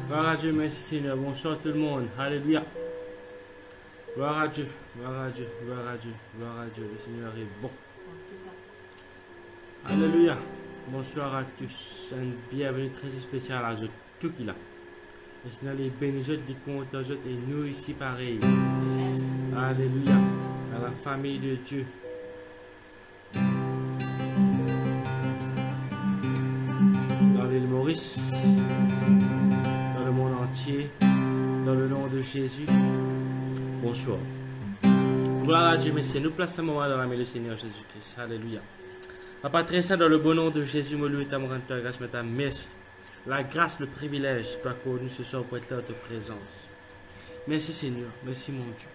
Gloire à Dieu, merci Seigneur. Bonsoir tout le monde. Alléluia. Gloire à Dieu, gloire à Dieu, gloire à Dieu, gloire à Dieu. Le Seigneur est bon. Alléluia. Bonsoir à tous. Un bienvenue très spécial à tout qu'il a. Le Seigneur les bénit, les compte et nous ici pareil. Alléluia. À la famille de Dieu. Dans l'île Maurice. Dans le monde entier. Dans le nom de Jésus. Bonsoir. Gloire à Dieu, Messie. Nous plaçons un moment dans la main du Seigneur Jésus-Christ. Alléluia. Papa très saint, dans le bon nom de Jésus, me loue et t'amour, ta grâce, mais ta merci. La grâce, le privilège, toi connu ce soir pour être là de ta présence. Merci Seigneur, merci mon Dieu.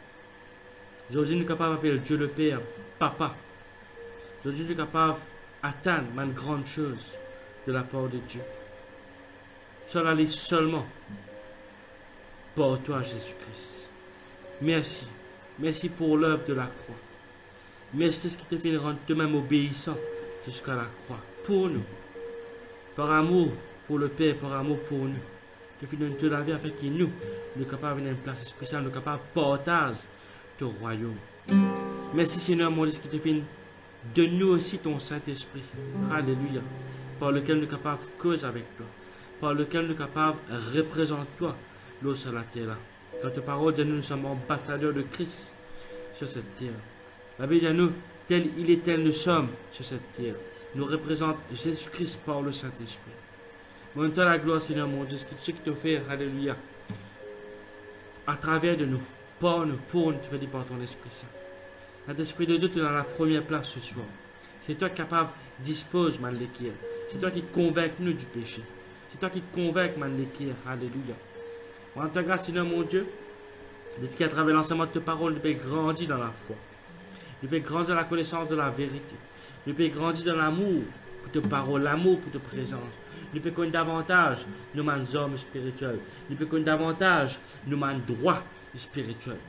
Aujourd'hui, nous sommes capables d'appeler Dieu le Père, Papa. Aujourd'hui, nous sommes capables d'atteindre une grande chose de la part de Dieu. Seul aller seulement pour toi, Jésus-Christ. Merci. Merci pour l'œuvre de la croix. Merci de ce qui te fait rendre toi-même obéissant jusqu'à la croix. Pour nous. Par amour pour le Père, par amour pour nous. Tu fais de la vie afin que nous sommes capables de venir à une place spéciale, nous sommes capables de partager ton royaume. Merci Seigneur, mon Dieu, ce qui te fait de nous aussi ton Saint-Esprit. Alléluia. Par lequel nous sommes capables de causer avec toi. Par lequel nous sommes capables de représenter toi, l'eau sur la terre là. Quand ta parole dit nous sommes ambassadeurs de Christ sur cette terre. La Bible dit à nous, tel il est, tel nous sommes sur cette terre. Nous représente Jésus-Christ par le Saint-Esprit. Montre la gloire, Seigneur mon Dieu, ce qui te fait, alléluia, à travers de nous, par nous, pour nous, tu fais dire par ton Esprit Saint. L'Esprit de Dieu, tu es dans la première place ce soir. C'est toi qui es capable, dispose, man l'équerre. C'est toi qui convainc nous du péché. C'est toi qui convainc, man l'équerre, alléluia. On te grâce, Seigneur mon Dieu, de ce qui à travers l'enseignement de ta parole, nous peut grandir dans la foi. Nous peut grandir dans la connaissance de la vérité. Nous peut grandir dans l'amour pour ta parole, l'amour pour ta présence. Nous peut connaître davantage nos hommes spirituels. Nous peut connaître davantage nos droits spirituels.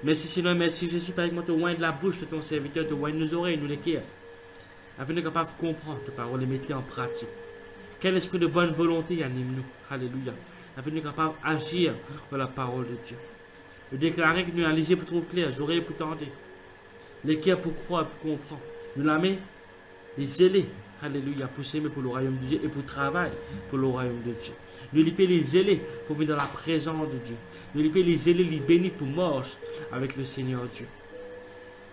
Merci Seigneur, merci Jésus, Père, que tu oignes de la bouche de ton serviteur, tu oignes nos oreilles, nous les cœurs. Afin de capables de comprendre ta parole et mettre en pratique. Quel esprit de bonne volonté anime-nous. Alléluia. Afin de capables d'agir dans la parole de Dieu. De déclarer que nous allons lire pour trouver clair, les oreilles pour tenter. Les cœurs pour croire, pour comprendre. Nous la met, les zélés, alléluia, pour s'aimer pour le royaume de Dieu et pour travailler pour le royaume de Dieu. Nous liper les zélés pour venir dans la présence de Dieu. Nous liper les zélés, les bénis pour marcher avec le Seigneur Dieu.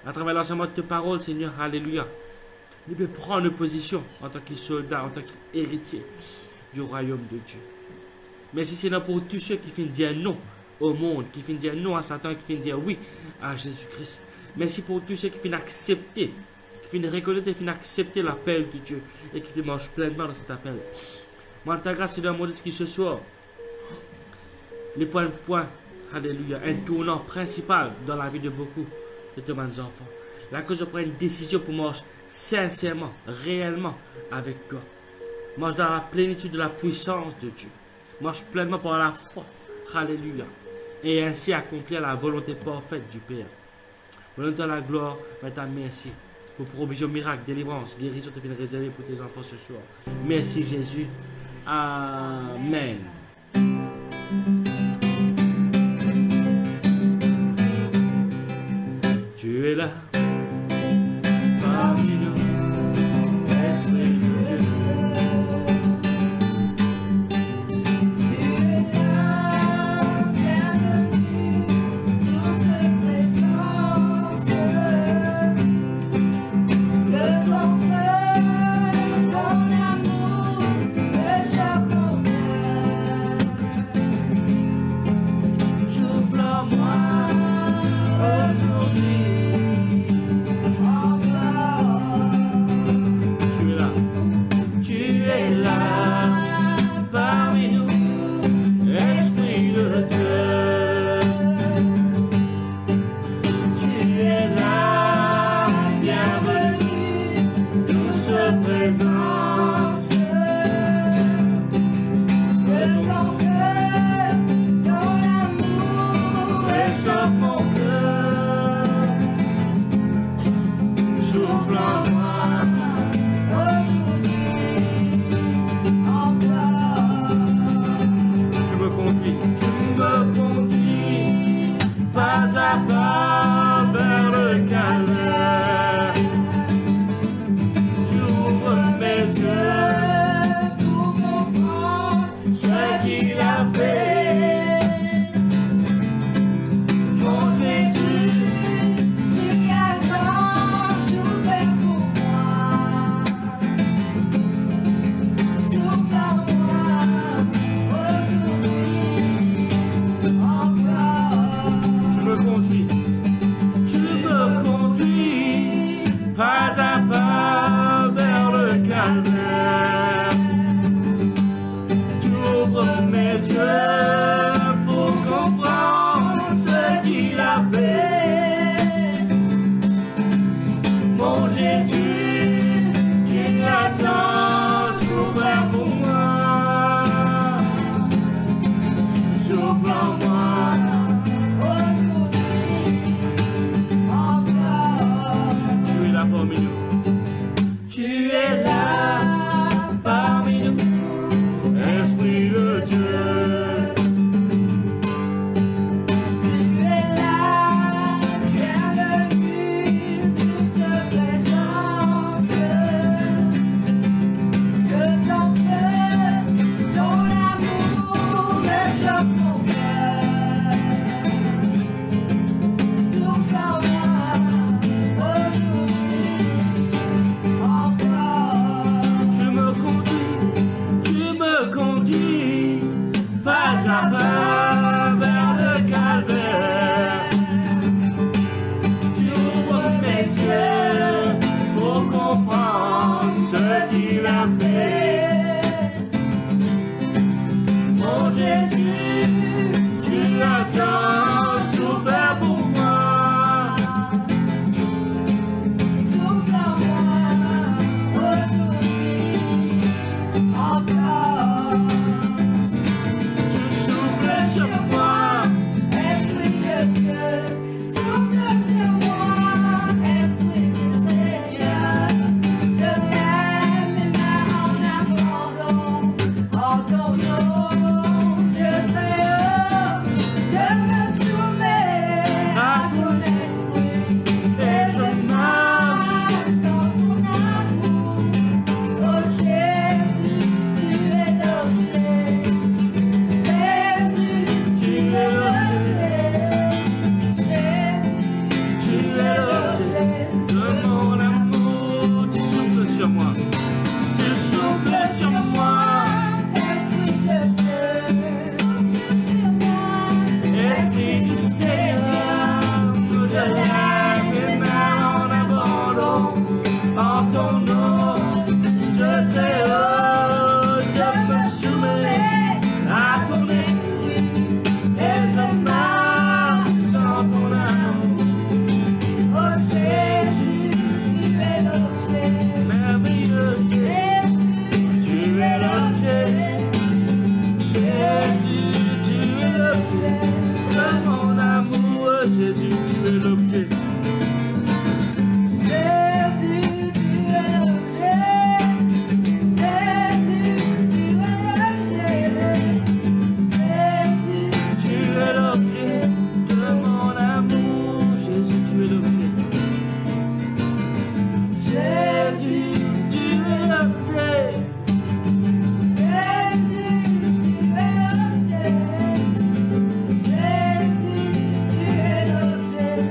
À travers l'enseignement de ta parole, Seigneur, alléluia, nous pouvons prendre nos positions en tant que soldats, en tant qu'héritiers du royaume de Dieu. Merci Seigneur pour tous ceux qui finissent dire non au monde, qui finissent dire non à Satan, qui finissent dire oui à Jésus-Christ. Merci pour tous ceux qui finissent accepter, qui finissent reconnaître et finissent accepter l'appel de Dieu et qui marchent pleinement dans cet appel. Moi, ta grâce, Seigneur, mon Dieu, qui ce soir, les points de point, alléluia, un tournant principal dans la vie de beaucoup de tes enfants. La cause de prendre une décision pour marcher sincèrement, réellement avec toi. Marche dans la plénitude de la puissance de Dieu. Marche pleinement par la foi. Alléluia. Et ainsi accomplir la volonté parfaite du Père. Nous donne la gloire, maintenant merci pour provision, miracle, délivrance, guérison te fait réserver pour tes enfants ce soir. Merci Jésus. Amen. Tu es là, parmi nous, Esprit de Dieu. Souffle en moi aujourd'hui. es l'objet. Jésus, tu es l'objet. Jésus, tu es l'objet. Jésus, Tu es l'objet de mon amour. Jésus, tu es l'objet. Jésus, tu es l'objet. Jésus, tu es l'objet. Jésus, tu es l'objet.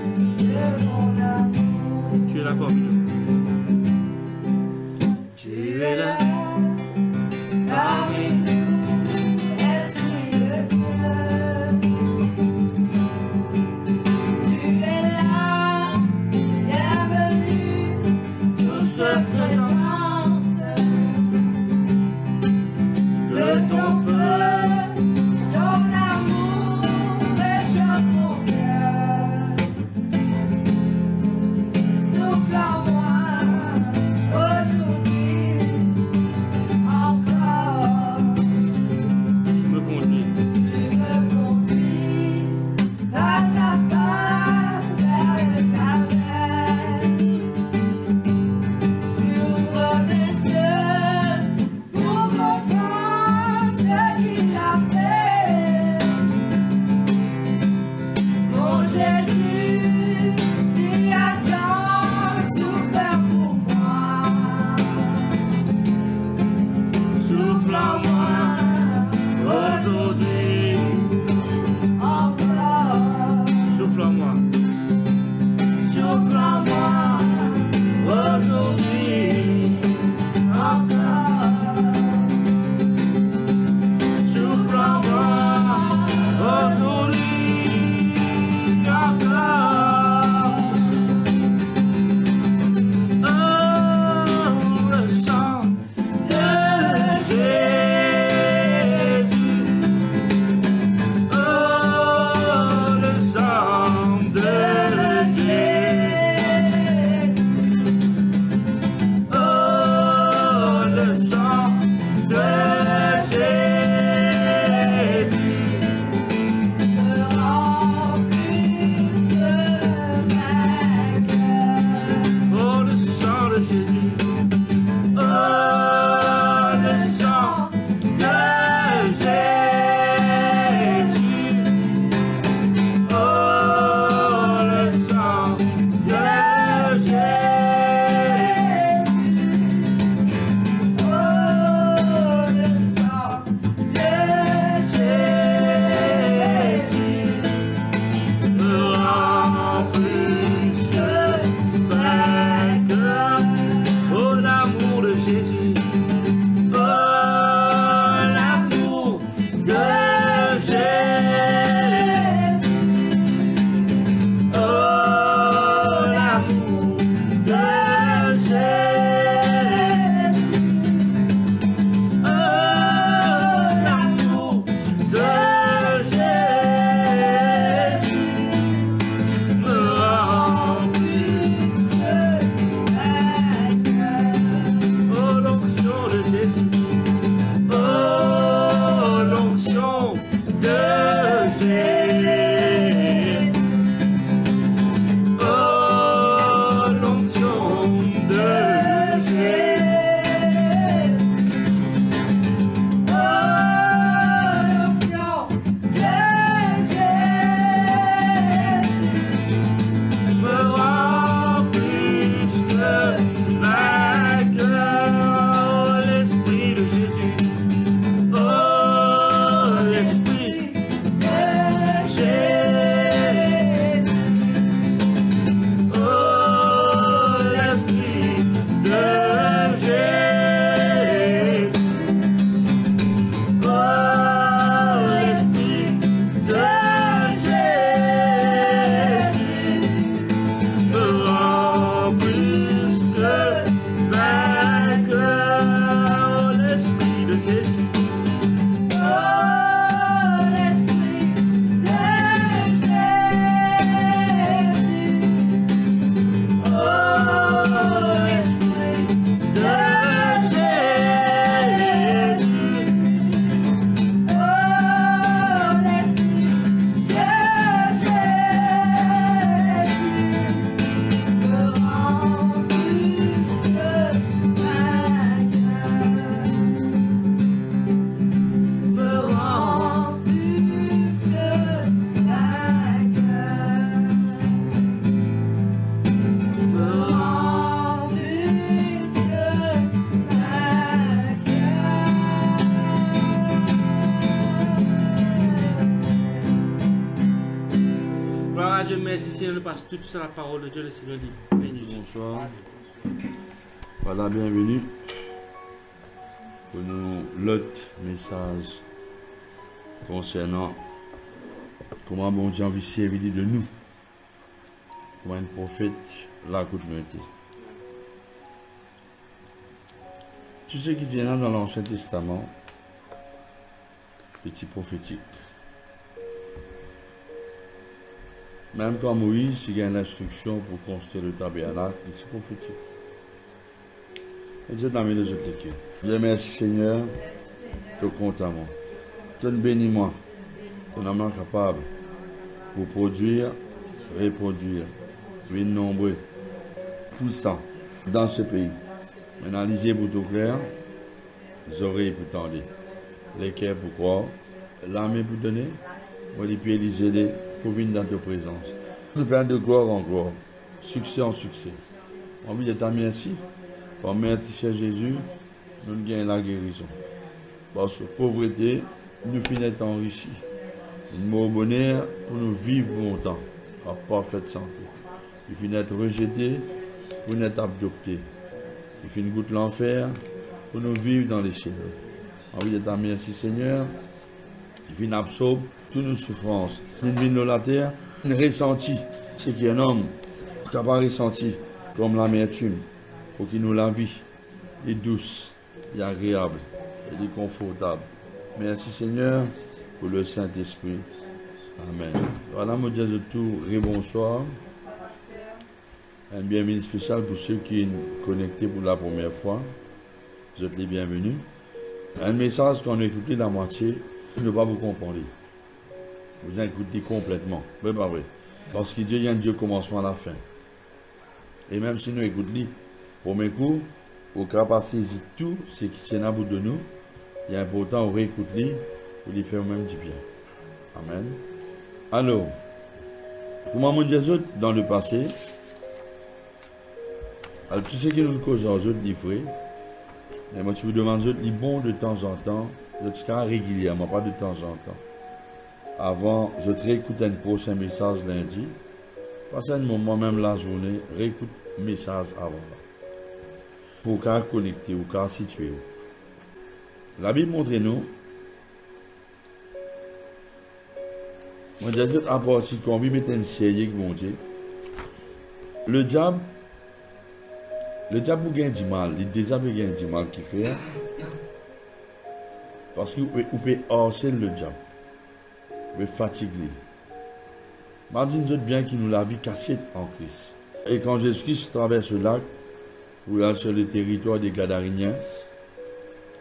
merci Seigneur, nous passons tout sur la parole de Dieu, le Seigneur dit bénis. Bonsoir. Voilà, bienvenue pour nous l'autre message concernant comment bon Dieu a envie de servir de nous. Comment un prophète l'a communauté. Tout ce qui est là dans l'Ancien Testament, petit prophétique. Même quand Moïse, il y a une instruction pour construire le tabernacle, c'est prophétique. Et Dieu t'a mis les autres cœurs. Je remercie Seigneur, te compte à moi. Te bénis-moi, ton âme capable pour produire, reproduire, oui, nombreux, puissant dans ce pays. Maintenant, lisez pour tout clair, les oreilles pour tendre, les cœurs pour croire, l'âme pour donner, les pieds lisez pour venir dans ta présence. Je plein de gloire en gloire, succès en succès. Envie de t'en merci. Par merci cher Jésus, nous gagnons la guérison. Parce que pauvreté, nous finissons enrichis. Nous bonheur pour nous vivre longtemps, en parfaite santé. Nous finissons rejetés pour nous être adoptés. Nous finissons goûter l'enfer pour nous vivre dans les cieux. Envie de t'en merci Seigneur. Nous finissons absorber toutes nos souffrances. Nous venons de la terre, nous ressenti ce qui est un homme qui n'a pas ressenti comme l'amertume. Pour qu'il nous la vie est douce, et agréable, et confortable. Merci Seigneur pour le Saint-Esprit. Amen. Voilà mon Dieu de tout, bonsoir. Un bienvenue spécial pour ceux qui sont connectés pour la première fois. Vous êtes les bienvenus. Un message qu'on a écouté la moitié, je ne vais pas vous comprendre. Vous écoutez complètement. Oui, pas vrai. Parce que Dieu, il y a un Dieu commencement à la fin. Et même si nous écoutons, pour mes coups, au cas passé, tout ce qui est à bout de nous, il est important de réécouter pour lui faire même du bien. Amen. Alors, comment mon Dieu dans le passé, alors tout ce qui nous cause aux autres livrés, mais moi je vous demande aux autres, les bons de temps en temps, je suis régulièrement, pas de temps en temps. Avant, je te réécoute un prochain message lundi. Passez un moment même la journée, réécoute le message avant. Pour qu'à connecter ou qu'à situer. La Bible montre nous, mon Dieu, à partir qu'on vit mettre une série avec mon Dieu, le diable vous gagne du mal, il déjà gagne du mal qu'il fait, parce que vous pouvez harceler le diable, vous pouvez fatiguer. Imagine bien qu'il nous la vie cassée en Christ. Et quand Jésus-Christ traverse le lac, ou là sur le territoire des Gadariniens,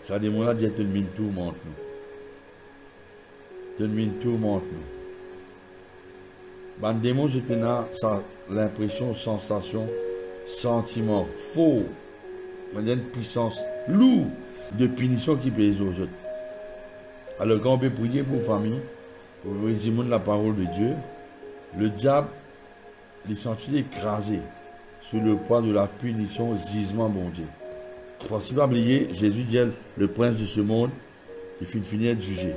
ça demande à dire que une tourmente nous. Une tourmente nous. Des mots, j'étais là, ça l'impression, sensation, sentiment faux, une puissance lourde de punition qui pèse aux autres. Alors quand on peut prier pour famille, pour résumer la parole de Dieu, le diable, il sentit écrasé sous le poids de la punition, gisement bon Dieu. Pour ne pas oublier, Jésus dit, le prince de ce monde, il finit d'être jugé.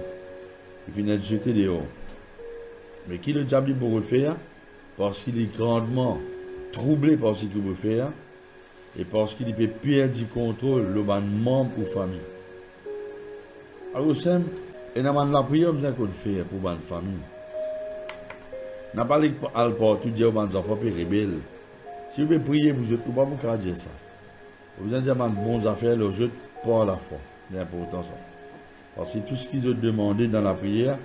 Il finit d'être jeté dehors. Mais qui le diable peut refaire? Parce qu'il est grandement troublé par ce qu'il veut faire et parce qu'il peut perdre du contrôle le membre ou famille. Alors, c'est la prière qu'on fait pour la famille. N'a pas les partout dire aux enfants rebelles. Si vous pouvez prier pour eux, vous ne pouvez pas vous dire ça. Vous avez des bonnes affaires, le jeu par la foi. C'est important ça. Parce que tout ce qu'ils ont demandé dans la prière,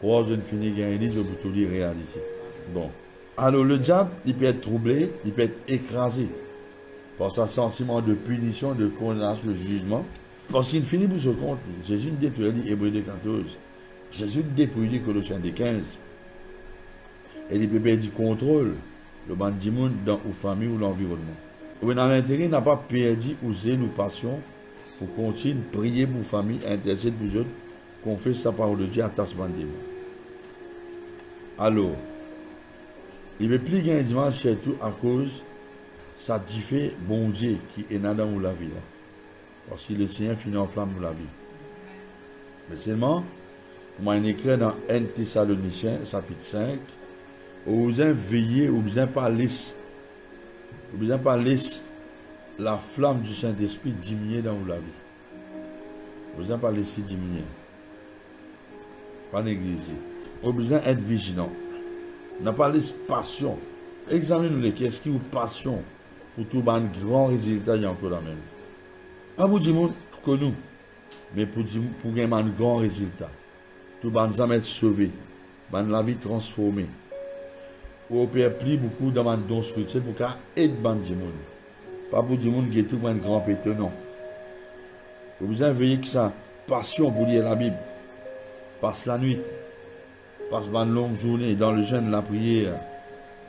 pour je ne finis gagner, je peux tout les réaliser. Bon. Alors le diable, il peut être troublé, il peut être écrasé par sa sentiment de punition, de condamnation, de jugement. Parce qu'il finit pour se compte. Jésus détruit Hébreux 14. Jésus détruit Colossiens 15. Et il peut perdre du contrôle, le monde dans la famille ou l'environnement. Ou dans l'intérêt, il n'a pas perdu ou zèle ou passion pour continuer de prier pour la famille, intercéder pour les autres, qu'on fait sa parole de Dieu à tassement de mots. Alors, il ne veut plus gagner dimanche surtout à cause ça diffère bon Dieu qui est dans la vie. Là. Parce que le Seigneur finit en flamme pour la vie. Mais seulement, comme il écrit dans 1 Thessaloniciens, chapitre 5, Ou besoin veiller, ou besoin parler. Ou besoin parler la flamme du Saint-Esprit diminuer dans la vie. Ou besoin parler si diminuer. Pas négliger. Ou besoin être vigilant. N'a pas les passion. Examinez les qu'est-ce qui vous passion pour tout un grand résultat il y a encore la même. Pas pour dire que nous, mais pour gagner un grand résultat. Tout le monde être sauvé, la vie transformée. Ou peut plus beaucoup dans le don spirituel pour aider les gens. Pas pour dire que tout un grand pété, non. Vous avez veillé que ça, passion pour lire la Bible. Passe la nuit, passe une longue journée dans le jeûne, la prière,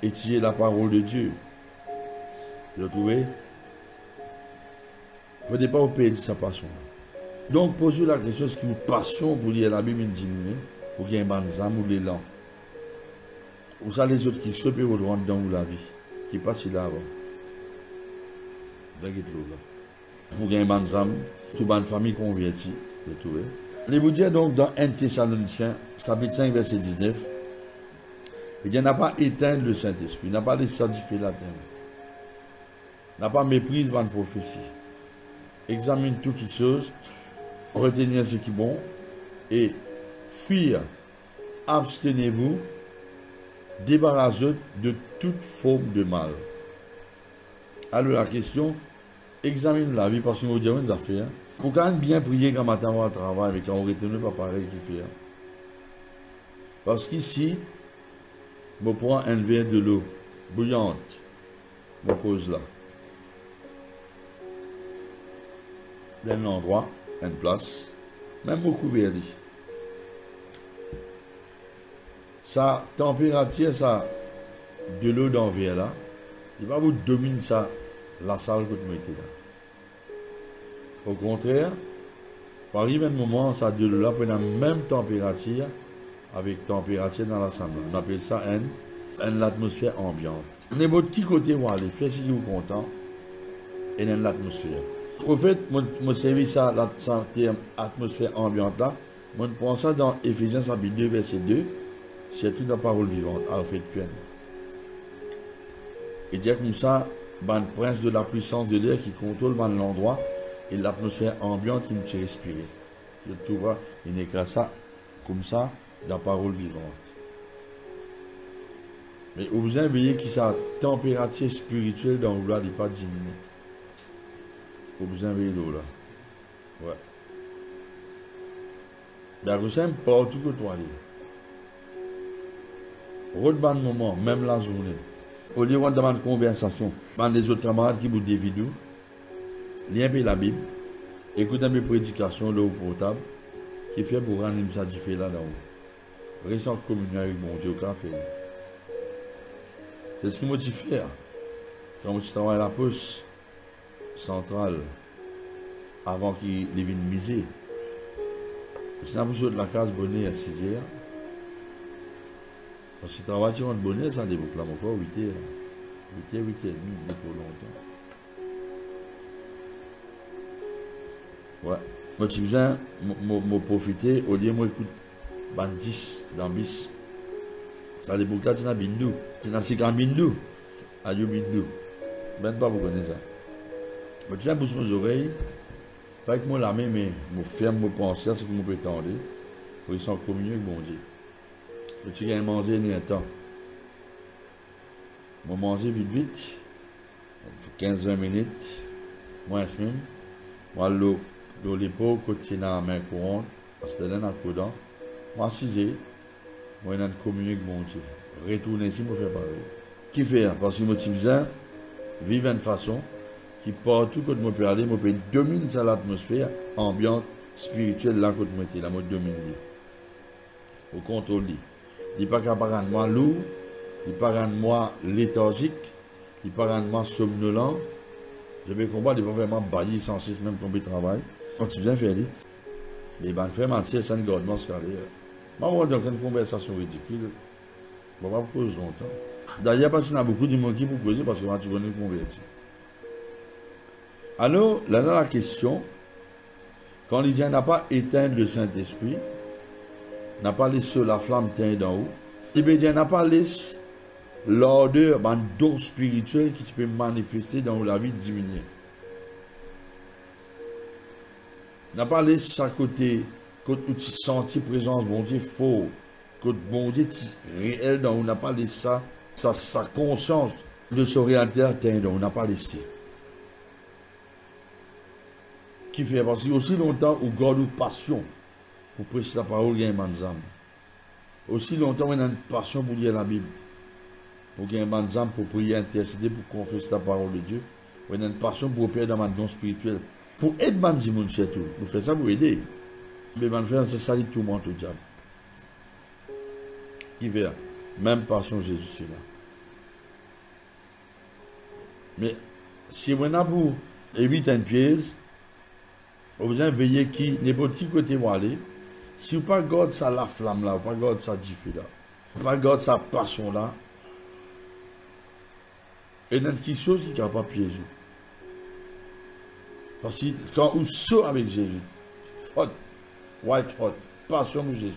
étudier la parole de Dieu. Vous trouvez? Il ne faut pas vous perdre sa passion. Donc, posez la question, est-ce que vous passion pour lire la Bible diminuer, pour gagner un âme ou l'élan? Ou ça, les autres qui se peuvent vous rendre dans la vie, qui passent là avant. Vous là. Pour gagner un âme, toute une famille convertie, vous trouvez? Les vous dire donc dans 1 Thessaloniciens, chapitre 5, verset 19, il n'a pas éteint le Saint-Esprit, il n'a pas laissé sanctifier la terre, il n'a pas méprisé la prophétie. Examine tout quelque chose, retenir ce qui est bon et fuir, abstenez-vous, débarrassez de toute forme de mal. Alors la question, examine la vie parce que nous disons des affaires. Pour quand même bien prier quand matin on va travailler, mais quand on retient pas pareil qu'il fait. Parce qu'ici, je prends un verre de l'eau bouillante, je pose là. Dans un endroit, une place, même au couvert. Sa température, ça, de l'eau dans le verre là, il va vous dominer ça, la salle que vous mettez là. Au contraire, par un même moment, ça de l'eau là prend la même température avec température dans l'assemblée. On appelle ça une atmosphère ambiante. N'importe qui côté où aller, faites ce qui vous content et dans l'atmosphère. Au fait, mon service à l'atmosphère ambiante là, je prends ça dans Éphésiens chapitre 2, verset 2, c'est toute la parole vivante, à fait pleine. Et dire comme ça, le prince de la puissance de l'air qui contrôle l'endroit et l'atmosphère ambiante qui nous fait respirer. Je trouve il écrit ça comme ça, la parole vivante. Mais vous avez veillé que sa température spirituelle dans le n'est pas diminuée. Vous avez veillé l'eau là. Ouais. Ben, vous savez, partout que toi aller. Redemande un moment, même la journée. Au lieu de demander une conversation, les autres camarades qui vous des vidéos, lire la Bible, écoutez mes prédications là au portable, qui fait pour rendre ça différent là-haut. Restez en communion avec mon Dieu au café. C'est ce qui m'a dit faire. Quand je travaille à la poste centrale, avant qu'il devienne misé, je n'ai pas de la case bonnet à 6 heures. Parce que je travaille sur un bonnet, ça déboucle là encore 8 heures. 8 heures, 8 heures et demie, pour longtemps. Ouais. Moi, tu viens, me profiter, au lieu de m'écouter, 10 dans bis. Ça déboucle là, tu n'as bindou. Tu n'as pas bindou. Adieu bindou. Ben, pas vous connaissez ça. Mais tu viens pousser mes oreilles, pas avec moi la main, mais je ferme mes pensées à ce que je peux attendre. Pour qu'ils sont communiés avec mon Dieu. Je suis gagné manger ni un temps. Je mange vite, 15-20 minutes, moins même. Moi, l'eau l'épaule, côté dans la main courante, parce que c'est dans le coudon. Moi, 6 heures, moi, je communique avec mon Dieu. Retourner ici, je fais pareil. Qui fait? Parce que je suis besoin de vivre d'une façon qui, partout que je peux aller, je peux dominer l'atmosphère ambiante, spirituelle, là que je suis là, je domine. Au contrôle. Il n'est pas capable de moi lourd, il n'est pas capable de moi léthargique, il n'est pas capable de moi somnolent. Je vais combattre, il n'est pas vraiment bailli sans cesse, même tomber travail. Quand tu viens faire, les bandes frères mentiers, c'est un gardement scalaire. Moi, on a une conversation ridicule. Je ne vais pas poser longtemps. D'ailleurs, parce qu'il y a beaucoup de gens qui pour poser parce que tu vas nous convertir. Alors, là, la question, quand il dit n'a pas éteint le Saint-Esprit, n'a pas laissé la flamme teindre d'en haut, il veut dire n'a pas laissé l'ordre, un don spirituel qui se peut manifester dans la vie diminuée. On n'a pas laissé ça côté, quand tu sens présence, bon Dieu, faux, quand bon Dieu, réel, on n'a pas laissé ça, sa conscience de sa réalité atteinte, on n'a pas laissé. Qui fait parce que aussi longtemps où God ou passion pour prêcher la parole, il y a un manzam. Aussi longtemps où on a une passion pour lire la Bible, pour gagner un manzam, pour prier, intercéder, pour confesser la parole de Dieu, on a une passion pour opérer dans le don spirituel. Pour aider les gens chez tout, vous faites ça pour aider. Mais c'est ça qui tout le monde au diable. Qui fait même passion Jésus, c'est là. Mais si on a pour éviter une pièce, vous avez besoin de veiller qui, n'importe qui côté où aller. Si vous ne pas garder ça la flamme là, vous ne pas garder ça diffus là, vous ne pas garder sa passion là, et il y a quelque chose qui n'est pas piéger. Parce que quand vous sautez avec Jésus, hot, white hot, passion pour Jésus,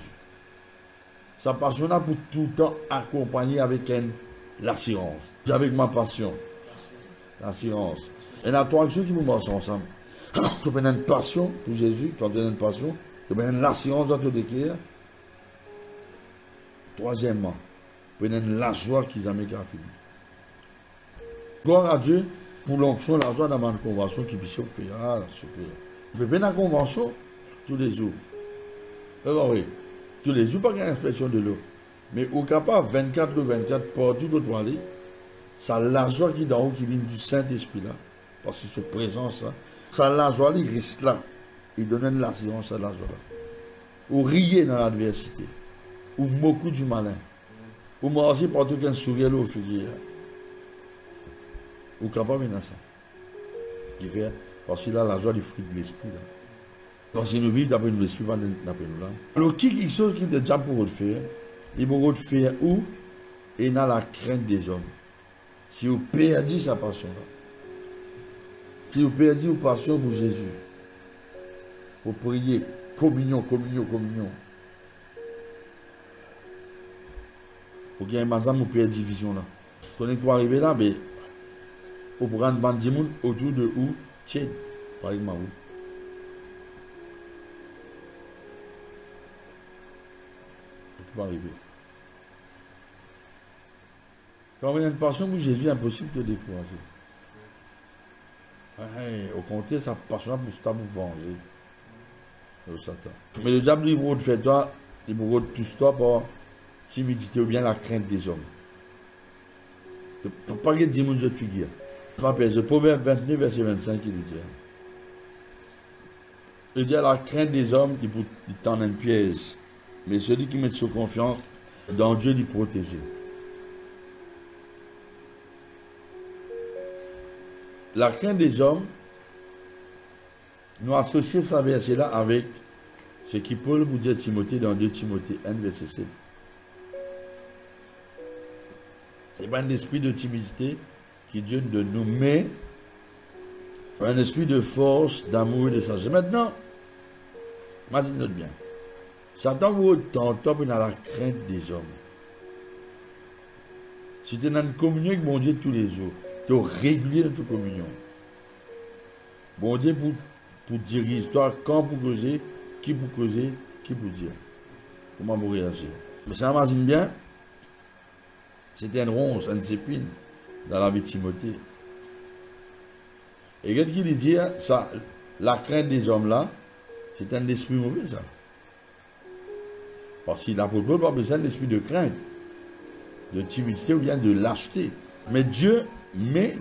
sa passion là pour tout le temps accompagner avec l'assurance. Avec ma passion, l'assurance. Et il y a trois choses qui vous marchent ensemble. Tu as une passion pour Jésus, tu as une passion, tu as l'assurance dans ton déclare. Troisièmement, tu as la joie qu'ils ont mis à finir. Gloire à Dieu pour l'onction, la joie dans ma convention qui puisse faire. Ah, super. Tu peux venir à la convention tous les jours. Oui, tous les jours, pas une expression de l'eau. Mais au capable, 24 ou 24, partout où tu aller, ça la joie qui est dans haut, qui vient du Saint-Esprit là. Parce que cette présence là. Ça, la joie, il reste là. Il donne l'assurance à la joie là. Ou rier dans l'adversité. Ou beaucoup du malin. Ou manger partout qu'un sourire au filière. Ou capable de ça. Qui fait, parce qu'il a la joie du fruit de l'esprit là. Parce que nous vivons d'après l'esprit, pas d'après nous là. Alors, quelque chose qui est déjà pour vous faire, il faut vous faire où? Et dans la crainte des hommes. Si vous perdez sa passion là. Si vous perdez vos passion pour Jésus, pour prier, communion. Pour qu'il y ait un matin, vous perdez division là. Quand vous arrivez là, mais vous prenez une bande de monde autour de où? Tiens, par exemple, où? Vous pouvez arriver. Quand vous avez une passion pour Jésus, c'est impossible de décourager. Au contraire, ça passe pour vous venger. Satan. Mais le diable, il va te faire toi, il va te toucher toi par timidité ou bien la crainte des hommes. Tu ne peux pas dire mon jeu de figure. Pas peur. Le Proverbe 29, verset 25, il dit. Il dit la crainte des hommes, il tend une piège. Mais celui qui met sa confiance dans Dieu, il protège. La crainte des hommes, nous associons ce verset-là avec ce qui Paul vous dit à Timothée dans 2 Timothée 1, verset 7. Ce n'est pas un esprit de timidité qui Dieu de nous met, un esprit de force, d'amour et de sagesse. Maintenant, imaginez bien. Satan vous tente dans la crainte des hommes. Si tu es dans une communion avec mon Dieu tous les jours, tu es régulier dans ta communion. Bon Dieu pour dire l'histoire, quand pour causer, qui pour causer, qui pour dire. Comment vous réagir. Mais ça imagine bien, c'était une ronce, une épine dans la vie de Timothée. Et qu'est-ce qu'il dit, ça, la crainte des hommes là, c'est un esprit mauvais ça. Parce qu'il n'a pas besoin d'un esprit de crainte, de timidité ou bien de lâcheté. Mais Dieu met,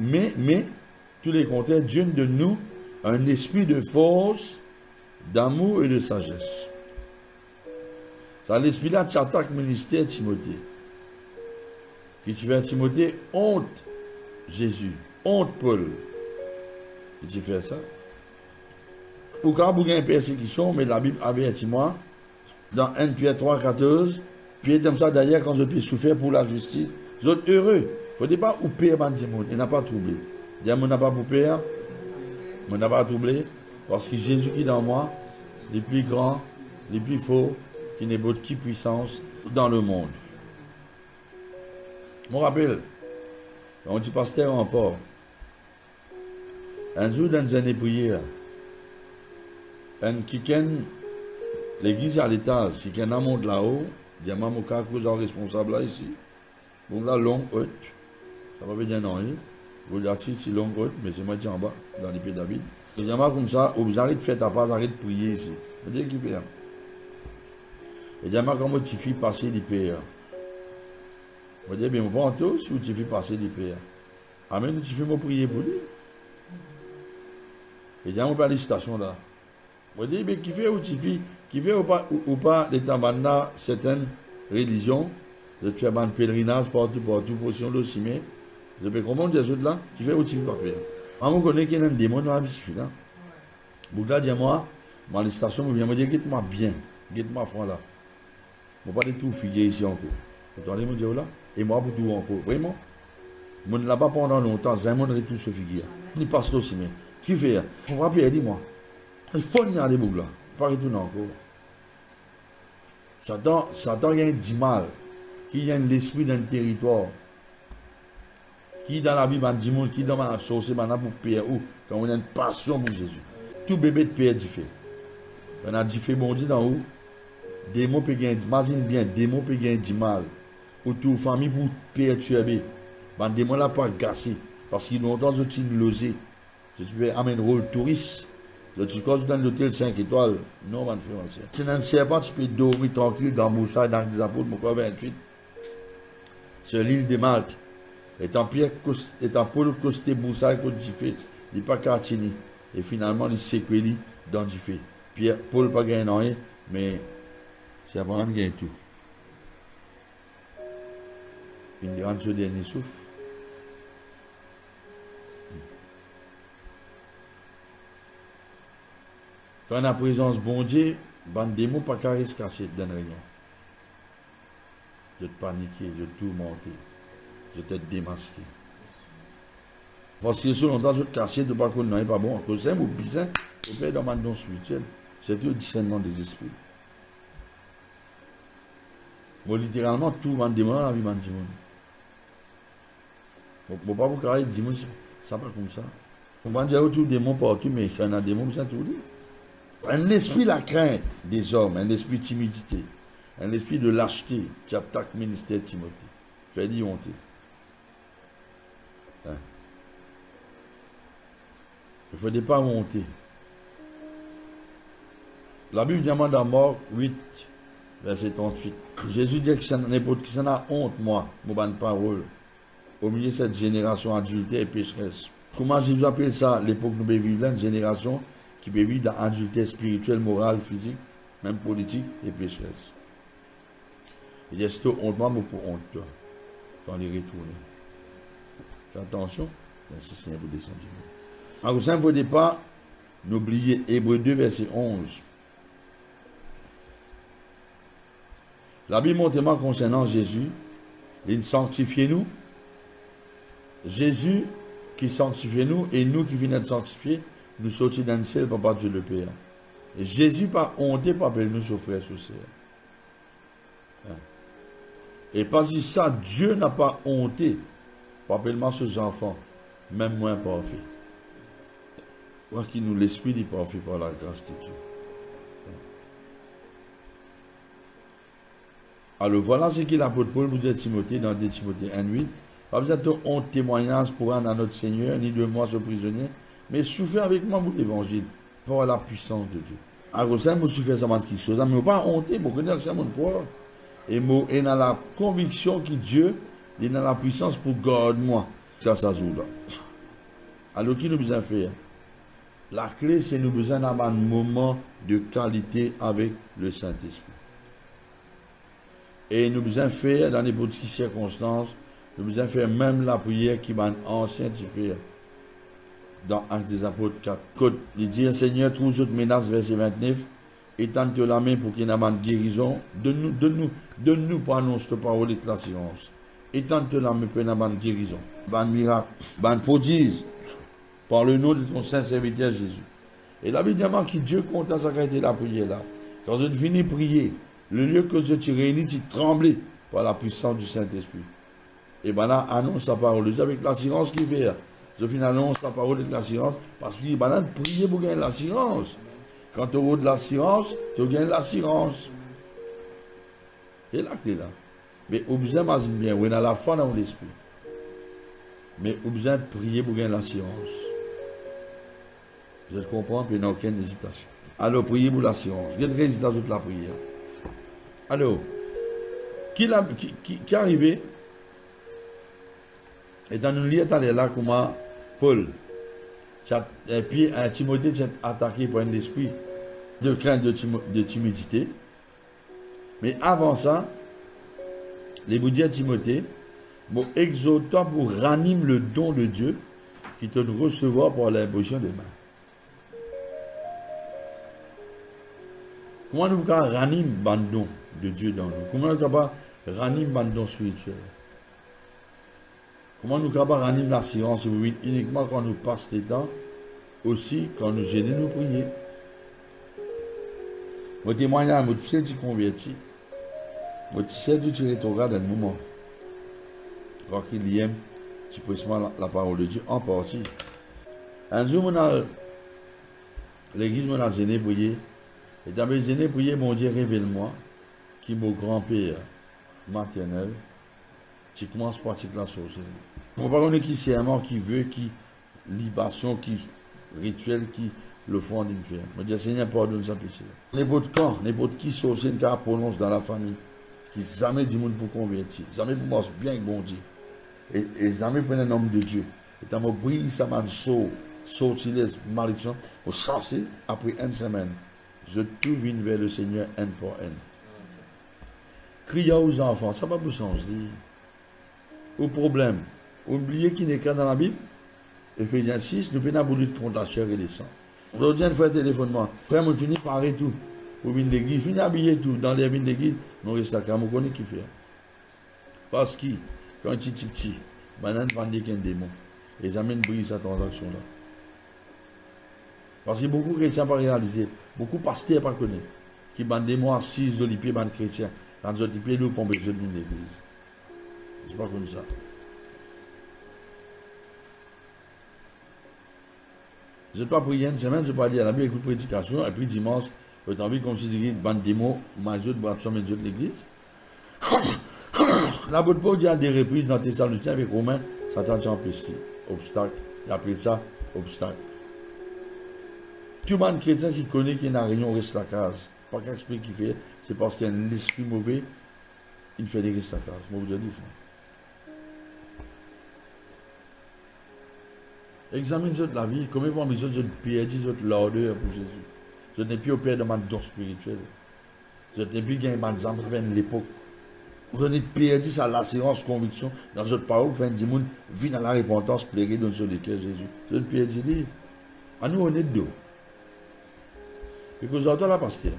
tous les contraires, Dieu de nous un esprit de force, d'amour et de sagesse. Ça, l'esprit-là, tu attaques le ministère de Timothée. Puis tu fais à Timothée, honte Jésus, honte Paul. Et tu fais ça. Ou quand vous avez une persécution, mais la Bible avait dit moi, dans 1 Pierre 3, 14, Pierre comme ça d'ailleurs, quand je peux souffrir pour la justice, vous êtes heureux. Il ne faut pas ou père, il n'a pas troublé. Diamant n'a pas pour père, il n'a pas troublé, parce que Jésus qui est dans moi, les plus grands, les plus forts, qui n'est pas de qui puissance dans le monde. Je me rappelle, quand on dit pasteur en port, un jour dans une prière, un qui l'église à l'étage, qui a un monde là-haut, il y a un cause responsable là ici. Bon là, longue haute, ça va pas dire non, vous dites si longue haute, mais c'est moi qui en bas, dans l'épée David. Et j'ai comme ça, vous arrêtez de faire ta part, arrêtez de prier ici. Vous dites qui fait. Et j'ai comme tu fais passer l'épée. Vous dites, bien, on prend si tu fais passer l'épée. Amen, tu fais me prier pour lui. Et j'ai pas les stations là. Vous dites, mais qui fait ou pas les tambana, certaines religions, de faire un pèlerinage partout, pour si on le cimé. Je peux comprendre des autres là, qui fait ou tu fais pas faire. On connaît qu'il y a un démon dans la vie, là. Vous dites, moi, ma station, vous me dire, guette-moi bien, guette-moi franc là. Je ne vais pas du tout figuer ici encore. Vous entendez mon Dieu là? Et moi, pour tout encore. Vraiment. Je ne l'ai pas pendant longtemps, j'ai mon retour sur figuer. Il passe aussi, mais qui fait? On va payer, dis-moi. Il faut y aller, là. Pas retourner encore. Satan, il y a du mal. Qui a l'esprit d'un territoire. Qui dans la vie, du monde, qui dans ma sauce, pour payer où? Quand on a une passion pour Jésus. Tout bébé de paix est différent. On a différent, bon Dieu, dans où? Des mots peuvent gagner, imagine bien, des mots peuvent gagner du mal. Ou toute famille pour perturber. Des mots là pas gâcher. Parce qu'ils n'ont pas de loger. Je peux amener un rôle touriste. Je suis dans l'hôtel 5 étoiles. Non, mon frère. C'est un serpent, tu peux dormir tranquille dans Moussa, dans les apôtres, mon corps 28. Sur l'île de Malte. Étant Paul Costé Moussa, côte du fait. Il n'est pas Cartini. Et finalement, il s'est séquelé dans du fait. Pierre, Paul pas gagné rien, mais. C'est Abraham qui gagne tout. Une grande ce dernier souffle. Quand la présence bon Dieu, des mots pas qu'à se cacher dans la réunion. Je te paniquer, je te tourmenter, je te démasquer. Parce que si longtemps je te cacher, de pas qu'on n'est pas bon. À cause d'un mot bizarre, au père dans ma don spirituel, c'est tout le discernement des esprits. Bon, littéralement, tout le monde demande la vie de monde. Bon, pas vous carrer, dis-moi, ça pas comme ça. On va dire autour des mots partout, mais il y en a des mots qui sont tous les. Un esprit la crainte des hommes, un esprit de timidité, un esprit de lâcheté qui attaque le ministère de Timothée. Fait dire honte. Hein? Il ne faut pas monter. La Bible demande dans Marc 8. Verset 38. Jésus dit que n'importe qui s'en a honte, moi, mon bonne parole, au milieu de cette génération adultère et pécheresse. Comment Jésus appelle ça, l'époque où nous vivons, une génération qui peut vivre dans l'adultère spirituel, moral, physique, même politique et pécheresse. Il dit, c'est honte, moi, pour honte, toi, quand il retourne. Fais attention, merci Seigneur pour descendre. Alors, ça ne faut pas n'oublier Hébreux 2, verset 11. La Bible montre concernant Jésus, il sanctifie nous. Jésus qui sanctifie nous et nous qui venons de sanctifier, nous sortis dans le ciel par Papa Dieu le Père. Et Jésus pas honté pour appeler nous, nos frères et sœurs. Et parce que ça, Dieu n'a pas honté pour appeler ses enfants, même moins parfaits. Voir qu'il nous l'esprit est parfait par la grâce de Dieu. Alors voilà ce qu'il l'apôtre Paul nous dit à Timothée dans 2 Timothée 1:8. Pas besoin de honte témoignage pour rendre à notre Seigneur, ni de moi ce prisonnier, mais souffrir avec moi pour l'évangile, pour la puissance de Dieu. Alors ça, je souffre ça quelque chose, mais je ne pas honter pour connaître ça mon croire. Et dans la conviction que Dieu est dans la puissance pour garder moi. Ça joue là. Alors qui nous besoin faire? La clé, c'est nous besoin d'avoir un moment de qualité avec le Saint-Esprit. Et nous besoin faire dans les petites circonstances, nous besoin faire même la prière qui m'a ancien de faire. Dans Actes des Apôtres 4. Il dit, Seigneur, trouve cette menace, verset 29, étends-toi la main pour qu'il y ait une guérison. Donne-nous pour annoncer ta parole et la science. Étends-toi la main pour qu'il y ait une guérison. Un miracle, un prodige, par le nom de ton saint serviteur Jésus. Et la Bible dit que Dieu compte à sa qualité la prière là. Quand je finis de prier, le lieu que je te réunis, tu trembles par la puissance du Saint-Esprit. Et ben là, annonce la parole de Dieu avec l'assurance qu'il fait. Je finis annonce la parole avec l'assurance parce qu'il ben là, prier pour gagner l'assurance. Quand tu as de l'assurance, tu gagnes l'assurance. Et la clé là. Mais au besoin, imagine bien, on a la foi dans l'esprit. Mais au besoin de prier pour gagner l'assurance. Je comprends, puis il n'y a aucune hésitation. Alors, priez pour l'assurance. Quelle hésitation de la prière? Alors, qui est arrivé? Et dans une ligne, là, comment Paul, et puis Timothée s'est attaqué par un esprit de crainte, de timidité. Mais avant ça, les vous dit à Timothée, bon, exhortant pour ranimer le don de Dieu qui te recevoir pour l'imposition des mains. Comment nous pouvons ranimer le don de Dieu dans nous? Comment nous pouvons ranimer le don spirituel? Comment nous pouvons ranimer l'assurance uniquement quand nous passons des temps, aussi quand nous gênons nous prier? Mon témoignage, mon fils qui converti, mon sais du tirer ton regard dans le moment. Quand il aime, tu peux la parole de Dieu en partie. Un jour, l'église m'a gêné prier. Et dans mes aînés prier, mon Dieu, révèle-moi, qui est mon grand-père maternel, tu commences par la sorcellerie. On ne parle pas qui c'est un mort qui veut, qui libation, qui rituel, qui le font d'une faire. Je dis, Seigneur, pardonne ça péché. N'importe quand, n'importe qui sorcier qui prononce dans la famille, qui jamais du monde pour convertir, jamais pour moi bien avec bon Dieu. Et jamais pour un homme de Dieu. Et dans mon brille, ça m'a sortilège, malédiction, pour chasser après une semaine. Je tourne vers le Seigneur un pour un. Criez aux enfants, ça va vous changer. Au problème, oubliez qu'il n'est qu'un dans la Bible. Ephésiens 6, nous pouvons pas lutter contre la chair et le sang. Aujourd'hui, une fois téléphonement, après, on finit par arrêter tout. Pour venir l'église, finir habiller tout. Dans les vignes d'église, on reste à Cam, on connaît qui fait. Parce que, quand tu es petit, banane vendait qu'un démon. Ils amènent brise cette transaction-là. Parce que beaucoup de chrétiens pas réalisé, beaucoup de pasteurs pas connaissent, qui bandent des mois 6 de l'IP, bandent chrétiens, quand ils ont pieds nous pour besoin de l'église. C'est pas comme ça. Je ne vais pas prier une semaine, je vais pas dire à la Bible, écoute prédication, et puis dimanche, je vais envie comme si je bande des mots, majeur de bras de l'église. La bonne peau, il y a des reprises dans Thessaloniciens avec Romains, ça t'a empêché. Obstacle, il appelle ça obstacle. Tout le monde chrétien qui connaît qu'il n'a rien, reste la case. Pas qu'à expliquer qu'il fait, c'est parce qu'il y a un esprit mauvais, il fait des restes la case. Moi, vous avez dit, examine la vie, combien de fois je ne perdu l'ordre pour Jésus. Je n'ai plus au père de ma don spirituel. Je n'ai plus gagné ma zambe vers l'époque. Je n'ai perdu sa l'assurance, conviction dans votre parole, fin du monde, vit dans la repentance, plairer dans le cœur Jésus. Je ne perdu dit. À nous, on est deux. Et que vous entendez la pasteur.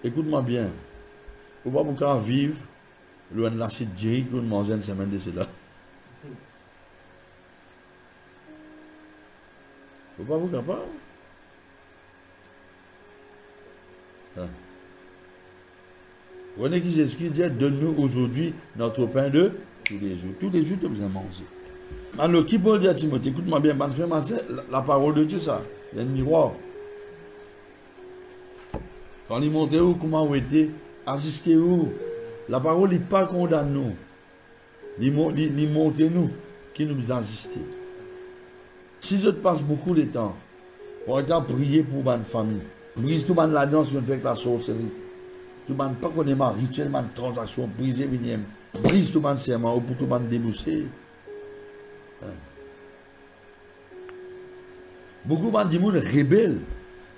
Écoute-moi bien. Vous ne pouvez pas vivre loin de la site direct ou de manger une semaine de cela. Vous ne pouvez pas vous capable. Vous voyez qui Jésus dit, donne-nous aujourd'hui notre pain de tous les jours. Tous les jours, tu as besoin de manger. Alors, qui peut dire à Timothée, écoute-moi bien, la parole de Dieu, ça, il y a un miroir. Quand il montait où, comment vous étiez, assistez où, la parole n'est pas condamne nous. Il montre nous qui nous assistez. Si je passe beaucoup de temps, pour exemple, prier pour ma famille, brise tout le monde là-dedans si je ne fais que la sorcellerie. Tout le monde pas qu'on est ma rituel, ma transaction, briser, venir, brise tout le monde serment, ou pour tout le monde débousser. Beaucoup de gens rebelles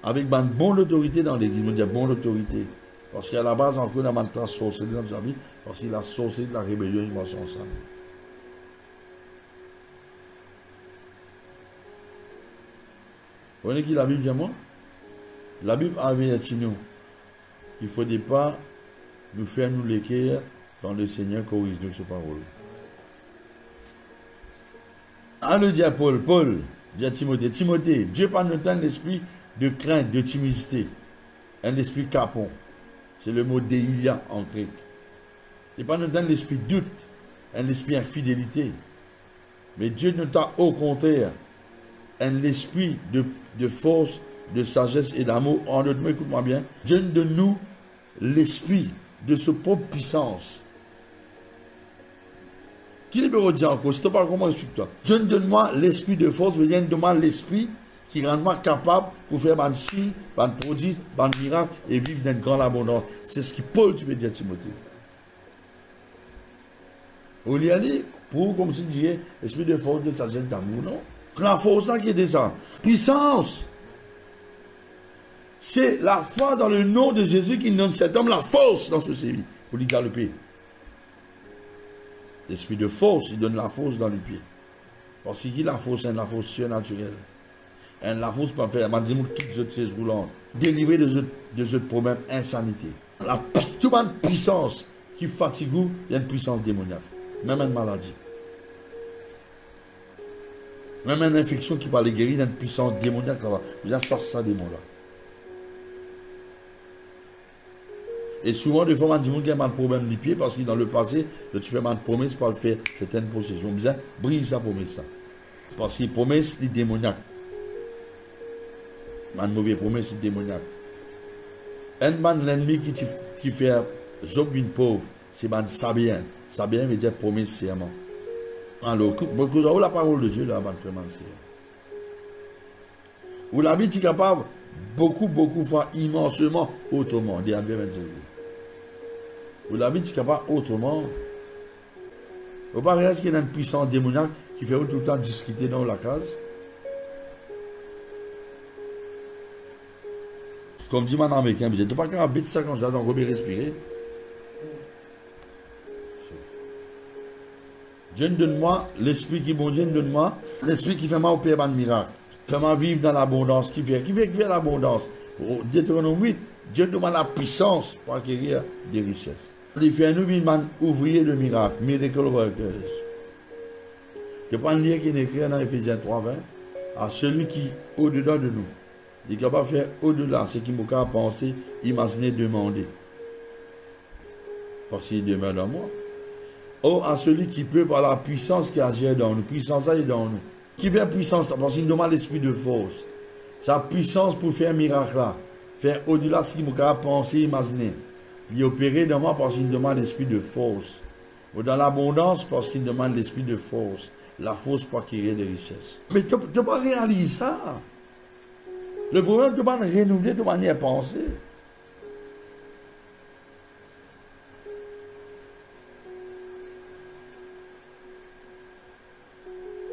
avec une bonne autorité dans l'église. Je dis bonne autorité. Parce qu'à la base, encore, on a une sorcellerie dans notre vie. Parce qu'il a sorcellerie de la rébellion, ils vont ensemble. Vous voyez qui la Bible dit moi? La Bible a averti nous qu'il ne faudrait pas nous faire nous l'équerre quand le Seigneur corrige nous sa parole. Alors dit à Paul, dit à Timothée, Dieu pas nous donne l'esprit de crainte, de timidité. un esprit capon. C'est le mot déilia en grec. Et pas nous donne l'esprit doute, un esprit infidélité. Mais Dieu nous donne au contraire un esprit de force, de sagesse et d'amour. En d'autres mots, écoute-moi bien, Dieu nous donne nous l'esprit de sa propre puissance. Qui peut dire encore? Si tu ne sais pas comment explique-toi. Dieu nous donne-moi l'esprit de force, veut dire donne-moi l'esprit qui rend moi capable pour faire des signes, des prodiges, des miracles et vivre dans une grande abondance. C'est ce que Paul, tu veux dire, Timothée. Au lieu d'aller pour, comme si disait, esprit de force, de sagesse, d'amour, non? La force, ça qui est ça. Puissance. C'est la foi dans le nom de Jésus qui donne cet homme la force dans ce série pour lui galoper. L'esprit de force, il donne la force dans le pied. Parce qu'il la force, c'est la force surnaturelle. Et la force peut faire, m'a dit, quitte de ces roulantes, délivrer de ce problème insanité. Toute une puissance qui fatigue, il y a une puissance démoniaque. Même une maladie. Même une infection qui va les guérir, il y a une puissance démoniaque là-bas. Il y a ça démon là. Et souvent, des fois, on dit qu'il y a un problème du pied parce que dans le passé, tu fais une promesse pour faire certaines possessions. Bien, brise sa promesse. Parce que promesse, c'est démoniaque. Une mauvaise promesse, c'est démoniaque. L'ennemi qui fait Job une pauvre, c'est Sabien. Sabien veut dire promesse serment. Alors, vous avez la parole de Dieu là, vous l'avez dit capable, beaucoup fois, immensement, autrement. Vous l'avez dit capable autrement. Vous ne pas réaliser qu'il y a une puissance démoniaque qui fait tout le temps discuter dans la case. Comme dit mon américain, je ne sais pas quand on ça quand j'ai donc respirer. Dieu donne-moi l'esprit qui est bon, Dieu donne-moi l'esprit qui fait moi opérer un miracle. Fait-moi vivre dans l'abondance, qui fait l'abondance. Deutéronome 8, Dieu donne la puissance pour acquérir des richesses. Il fait nous vivre un ouvrier de miracle, miracle workers. Tu prends le lien qui est écrit dans Ephésiens 3:20, à celui qui au-dedans de nous. Il est capable de faire au-delà ce qu'il m'a capable de penser, imaginer, demander. Parce qu'il demeure dans moi. Oh, à celui qui peut par la puissance qui agit dans nous. Puissance est dans nous. Qui fait puissance? Parce qu'il demande l'esprit de force. Sa puissance pour faire un miracle là. Faire au-delà ce qu'il m'a capable de penser, imaginer. Il est opéré dans moi parce qu'il demande l'esprit de force. Ou dans l'abondance parce qu'il demande l'esprit de force. La force pour acquérir des richesses. Mais tu ne peux pas réaliser ça. Le problème, tu ne peux pas renouveler de manière à penser.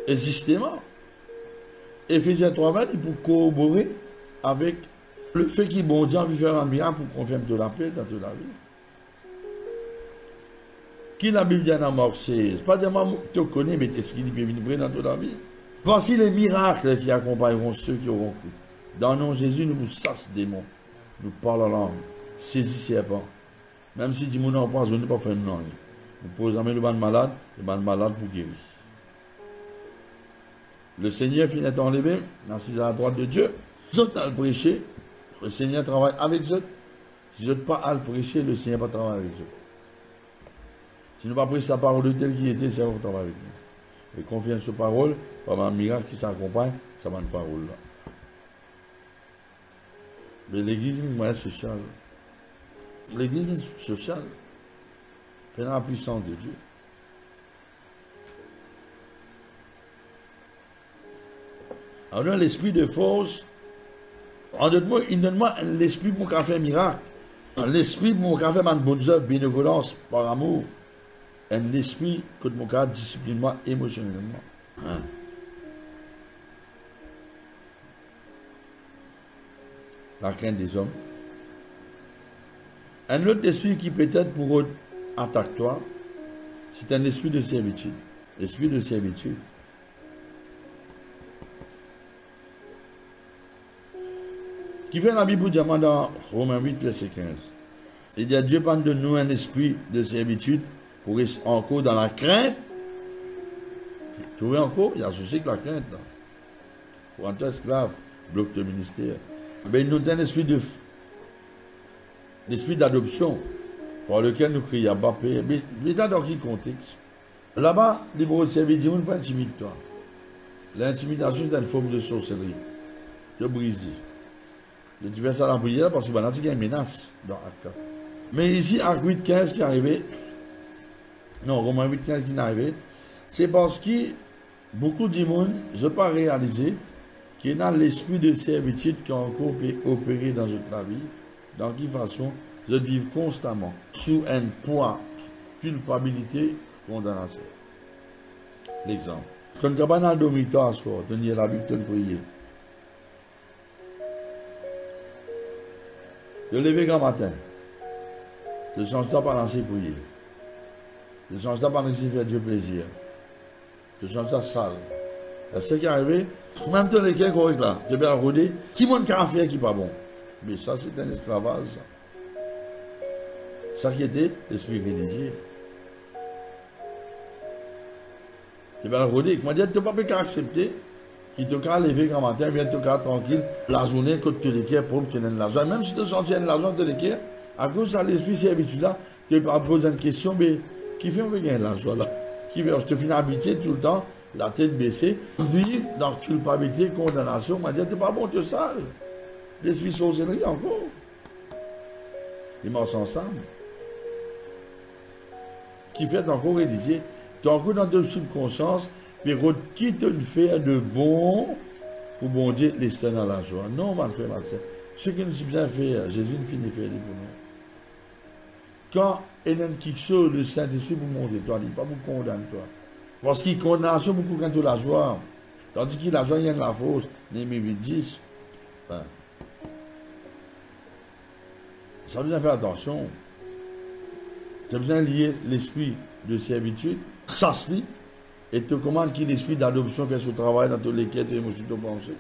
Et justement, Ephésiens 3:20, il pour corroborer avec le fait qu'il bon Dieu a vu faire un miracle pour confirmer de la paix dans toute la vie. Qui la Bible dit dans Marc 16, pas dire que tu connais, mais est-ce qu'il peut venir vrai dans toute la vie? Voici les miracles qui accompagneront ceux qui auront cru. Dans le nom de Jésus, nous vous chassons démons, nous parlons langue, saisissons serpent. Même si du monde empoisonné, pas faire une langue. Nous posons le ban malade, le ban malade pour guérir. Le Seigneur finit d'enlever, assis à la droite de Dieu. Vous êtes à le prêcher, le Seigneur travaille avec eux. Si vous n'êtes pas à le prêcher, le Seigneur va travailler avec eux. Si nous ne pas prêcher sa parole de telle qu'il était, le Seigneur va travailler avec nous. Et confiance sur parole, par un miracle qui s'accompagne, ça va une parole là. Mais l'église est une moyen sociale. L'église sociale, c'est la puissance de Dieu. Alors, l'esprit de force, en d'autres mots, il donne-moi l'esprit pour qu'on fait un miracle. L'esprit pour qu'on fait une bonne œuvre, bénévolence, par amour. Un esprit que mon cas discipline moi émotionnellement. Hein? La crainte des hommes. Un autre esprit qui peut-être pour attaquer toi, c'est un esprit de servitude. Esprit de servitude. Qui fait la Bible diamant dans Romains 8, verset 15. Il dit à Dieu prend de nous un esprit de servitude pour rester encore dans la crainte. Tu vois encore, il y a associé que la crainte. Là. Pour un esclave, bloc de ministère. Mais nous avons un esprit l'esprit d'adoption par lequel nous crions Abba Père. Mais dans quel contexte? Là-bas, les bons services disent, on ne pas intimider toi. L'intimidation, c'est une forme de sorcellerie, de briser. Tu fais ça dans la prière parce que il y a une menace dans Acte. Mais ici, Acte 8.15 qui est arrivé, non, Romains 8.15 qui est arrivé, c'est parce que beaucoup de monde, je n'ai pas réalisé qu'il y a l'esprit de servitude qui a encore opéré dans notre vie, dans quelle façon je vis constamment sous un poids, culpabilité, condamnation. L'exemple. Quand tu vas dans le dormitoire, tu as la Bible, tu as prier. Tu lever grand matin. Tu changes pas par lancer prier. Tu changes pas par laisser faire Dieu plaisir. Tu changes ça sale. Ce qui est arrivé, même dans les cas corrects là, tu peux regarder qui monte qu'à faire qui n'est pas bon. Mais ça, c'est un esclavage. Ça qui était l'esprit religieux. Tu peux regarder, comment dire, tu ne peux pas accepter qui te cas lever grand matin, bien te cas tranquille, la journée que tu l'équerres pour que tu aies de l'argent. Même si tu sens de l'argent, tu l'équerres, à cause de l'esprit servitude là, tu peux poser une question, mais qui fait gagner de l'argent là? Qui fait, je te finis habitué tout le temps, la tête baissée, vivre dans culpabilité, condamnation, m'a dit, tu n'es pas bon, tu es sale. L'esprit sorcellerie encore. Ils marchent ensemble. Qui fait encore réaliser, tu es encore dans ton subconscience, mais qui te fait de bon pour bon Dieu laisser dans la joie. Non, mon frère, ma soeur. Ce que nous sommes bien fait, Jésus nous finit de faire pour nous. Quand il y a quelque chose, le Saint-Esprit vous montre toi, il ne pas vous condamner toi. Parce qu'il condamne beaucoup quand tu la joie. Tandis que la joie, il y a de la fausse. Néhémie 8.10. Ben, ça a besoin de faire attention. Tu as besoin de lier l'esprit de servitude, ça se lit, et te commande que l'esprit d'adoption fait son travail dans tous les quêtes et émotions de pensée.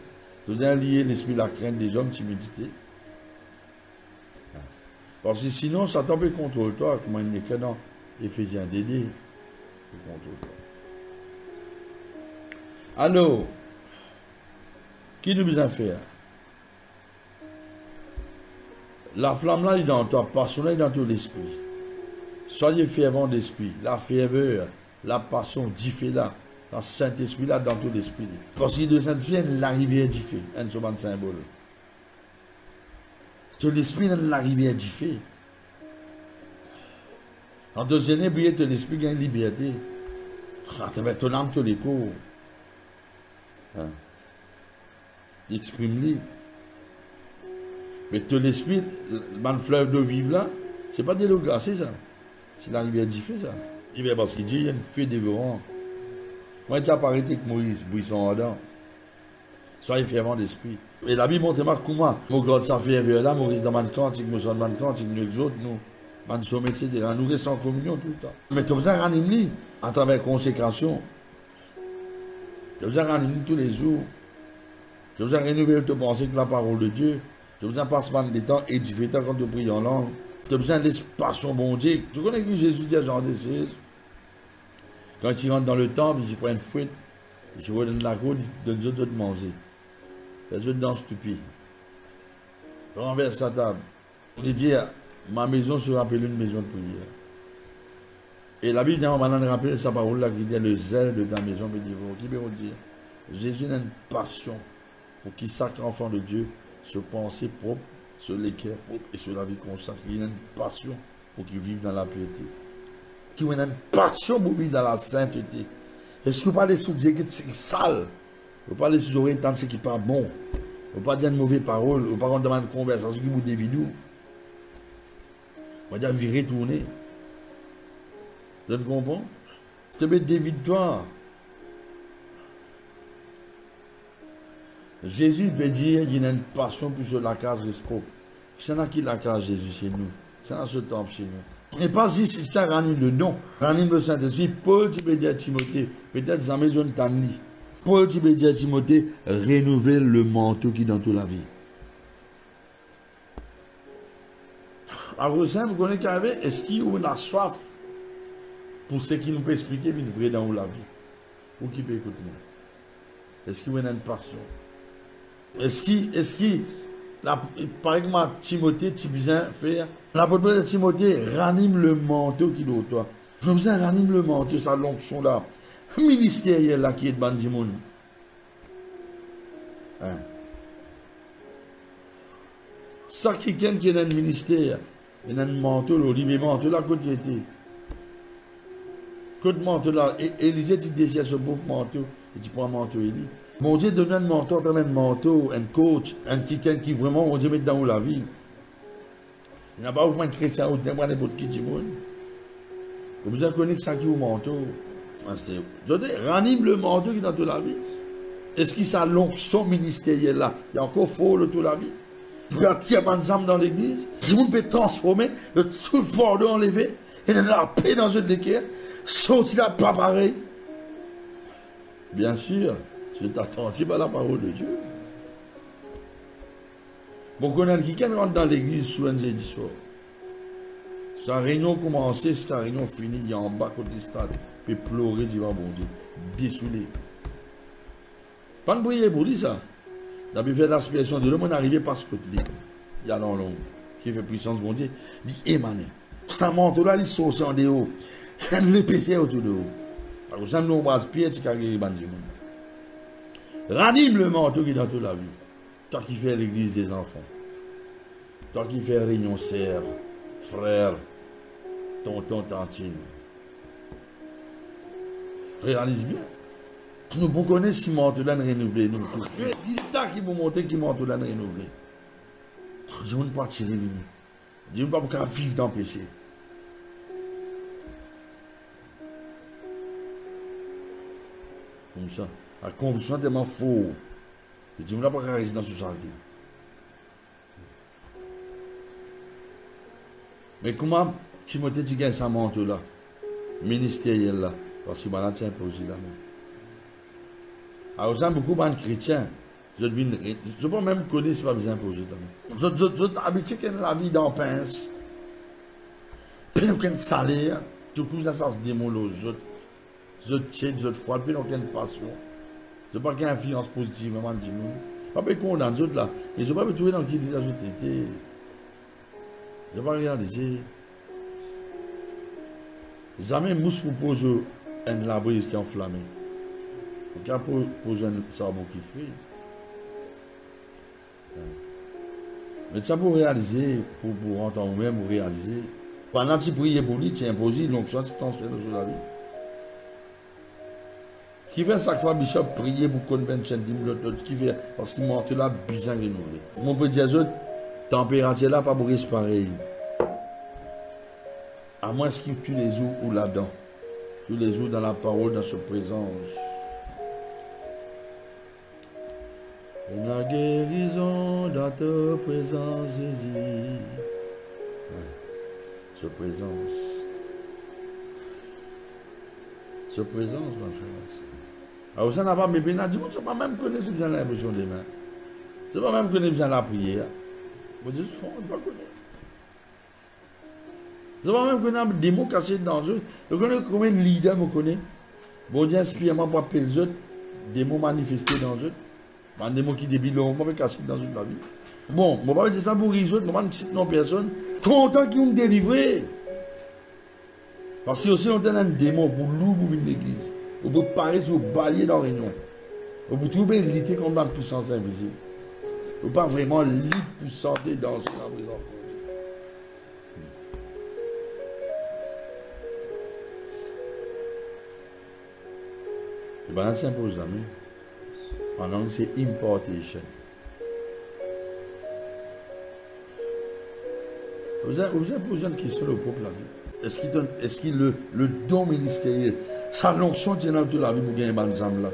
Tu as besoin de lier l'esprit de la crainte des hommes, timidité. Parce que sinon, ça peut contrôler toi, comme il n'est que dans Éphésiens DD. Alors, qui nous besoin faire? La flamme là, elle est dans toi, passion là, elle est dans tout l'esprit. Soyez fervents d'esprit, la ferveur, la passion, diffé là, la Saint-Esprit là, dans tout l'esprit. Parce que le Saint-Esprit, la rivière diffé, un symbole. De l'esprit dans la rivière diffé. En deuxième lieu, de l'esprit gagne liberté. À travers ton âme, tous les cours. Exprime-le. Mais de l'esprit, le fleuve d'eau vive là, c'est pas de l'eau glacée ça. C'est la rivière diffé ça. Il va parce qu'il dit, il y a une feu dévorant. Moi, tu as pas arrêté que Moïse, buisson ardent. Soyez fervent d'esprit. Et la Bible montre comment, mon God, ça fait un là, Maurice dans man cantique, nous sommes dans man cantique, nous autres, nous, man sommes, etc. Nous restons en communion tout le temps. Mais tu as besoin de ranimer à travers la consécration. Tu as besoin de ranimer tous les jours. Tu as besoin de renouveler te penser que la parole de Dieu. Tu as besoin de passer des temps et du fait quand tu pries en langue. Tu as besoin de l'expression bon Dieu. Tu connais que Jésus dit à Jean 16. Quand il rentre dans le temple, il prend une fouette, il va dans la cour, il donne aux autres de manger. Les autres dansent stupide. Renverse sa table. Il dit, ma maison sera appelée une maison de prière. Et la Bible dit, on va rappeler sa parole là, qui dit, le zèle de ta maison, qui veut dire, Jésus a une passion pour qu'il sacre enfant de Dieu se penser propre, se l'équerre propre et se la vie consacrée. Il a une passion pour qu'il vive dans la piété. Qui a une passion pour vivre dans la sainteté. Est-ce que vous parlez sur Dieu qui est sale? Vous parlez sur oreilles tant ce qui n'est pas bon. Vous ne pas dire de mauvaises paroles. Vous ne pas demander une conversation qui vous dévidou. Vous dire virer, tourner. Vous comprenez? Tu mets des victoires. Jésus peut dire qu'il y a une passion plus sur la case d'espoir. C'est là qui la case Jésus chez nous. C'est dans ce temple chez nous. Et pas si c'est un ranime le don. Ranime le Saint-Esprit. Paul, tu peux dire à Timothée. Peut-être dans la maison de Tanli. Paul, tu peux dire à Timothée. Rénouvelle le manteau qui est dans toute la vie. À Rosain, vous connaissez qu'avec, est-ce qu'il y a une soif pour ce qui nous peut expliquer une vraie dans la vie? Ou qui peut écouter? Est-ce qu'il y a une passion? Est-ce que Par exemple, Timothée, tu as besoin de faire. L'apôtre de Timothée, ranime le manteau qui est au toi. Tu as besoin de ranime le manteau, ça l'onction là. Ministériel là qui est de Bandimoun. Hein? Ça, quelqu'un qui est dans le ministère, il a un manteau, le manteau là, côté était. Côté manteau là, Élisée, tu désires ce beau manteau, et tu prends un manteau, Élie. Mon Dieu donne un mentor, un manteau, un coach, un quelqu'un qui vraiment, mon Dieu, met dans la vie. Il n'y a pas aucun un chrétien ou n'importe qui dit monde. Vous avez connu ça qui est au manteau. Je dis, ranime le manteau qui est dans toute la vie. Est-ce qu'il y a l'onction ministérielle là? Il y a encore faux toute la vie. Il peut attirer un âme dans l'église. Si vous peut transformer, le tout fort de enlever, et de la paix dans une équerre, sortir là pas pareil. Bien sûr, je t'attends à la parole de Dieu. Vous connaissez quelqu'un rentre dans l'église sur un jeudi soir. Sa réunion commencé, sa réunion finie, il y a en bas côté stade, puis pleurer, il va bon Dieu, désolé. Pas de prier pour lui ça. D'abord faire l'aspiration de l'homme, on est arrivé par ce côté-là. Il y a l'homme qui fait puissance, bon Dieu, il émane. Sa manteau-là, il sort en dehors. Il l'épaisseur autour de haut. Par exemple, nous embrasse Pierre, tu as gagné ranime le manteau qui est dans toute la vie. Toi qui fais l'église des enfants. Toi qui fais réunion sœur, frère, tonton, tantine. Réalise bien. Nous pouvons connaître si manteau-là renouvelé. Nous résultat qui vous montrer qui manteau-là renouvelé. Je ne peux pas tirer venir. Je ne peux pas vivre dans le péché. Comme ça. La conviction est tellement faux. Je ne peux pas rester dans ce société. Mais comment Timothée tu gagnes sa manteau-là, ministériel là, parce qu'il m'a imposé la main. Alors, ça, beaucoup de chrétiens, je ne peux pas même connaître si pas besoin imposer la main. Je habitué à la vie dans pince, puis aucun salaire, tout coup ça se démole, je tiens, je froid, puis aucune passion. Je n'ai pas qu'une influence positive, maman dit nous. Je ne suis pas condamné les autres là, mais je ne peux pas me trouver dans qui dit la été. Je n'ai pas réalisé. Jamais mousse pour poser une labrise qui est enflammée. On peut poser un sabot qui fait. Mais ça pour réaliser, pour entendre même, pour réaliser. Pendant que tu pries pour lui, tu imposes, donc ça tu transfères le jour de la vie. Qui fait chaque fois Bishop prier pour convention l'autre qui fait parce qu'il monte là bizarre renouvelé. Mon peut dire la température là pas pour rester pareil. À moins qu'il tous les jours ou là-dedans. Tous les jours dans la parole, dans sa présence. La guérison dans ta présence, Jésus. Sa présence. Sa présence, ma frère. Alors, ça n'a pas mes pénats. Dis-moi, tu n'as pas même connu si vous avez l'impression des mains. Tu n'as pas même connu si vous avez la prière. Vous dites, tu ne pas connaître. Tu n'as pas même connu des mots cachés dans eux. Vous connaissez combien de leaders vous connaissez? Bon Dieu, inspirement pour appeler les autres, des mots manifestés dans eux. Des mots qui débilent, on va cacher dans une la vie. Bon, je ne vais pas dire ça pour les autres, je ne vais pas citer non personne. Content qu'ils ont délivré. Parce que aussi, on a un démon pour nous, pour venir l'église. On peut parler sur balayer dans la réunion. On peut trouver une lutter contre la puissance invisible. On ne peut pas vraiment lutter pour sortir dans la présence de Dieu. Et bien, c'est un peu aux amis. En anglais, c'est importation. Vous avez posé une question au peuple la vie. Est-ce qu'il le don ministériel, sa l'onction tient dans toute la vie pour gagner un examen là?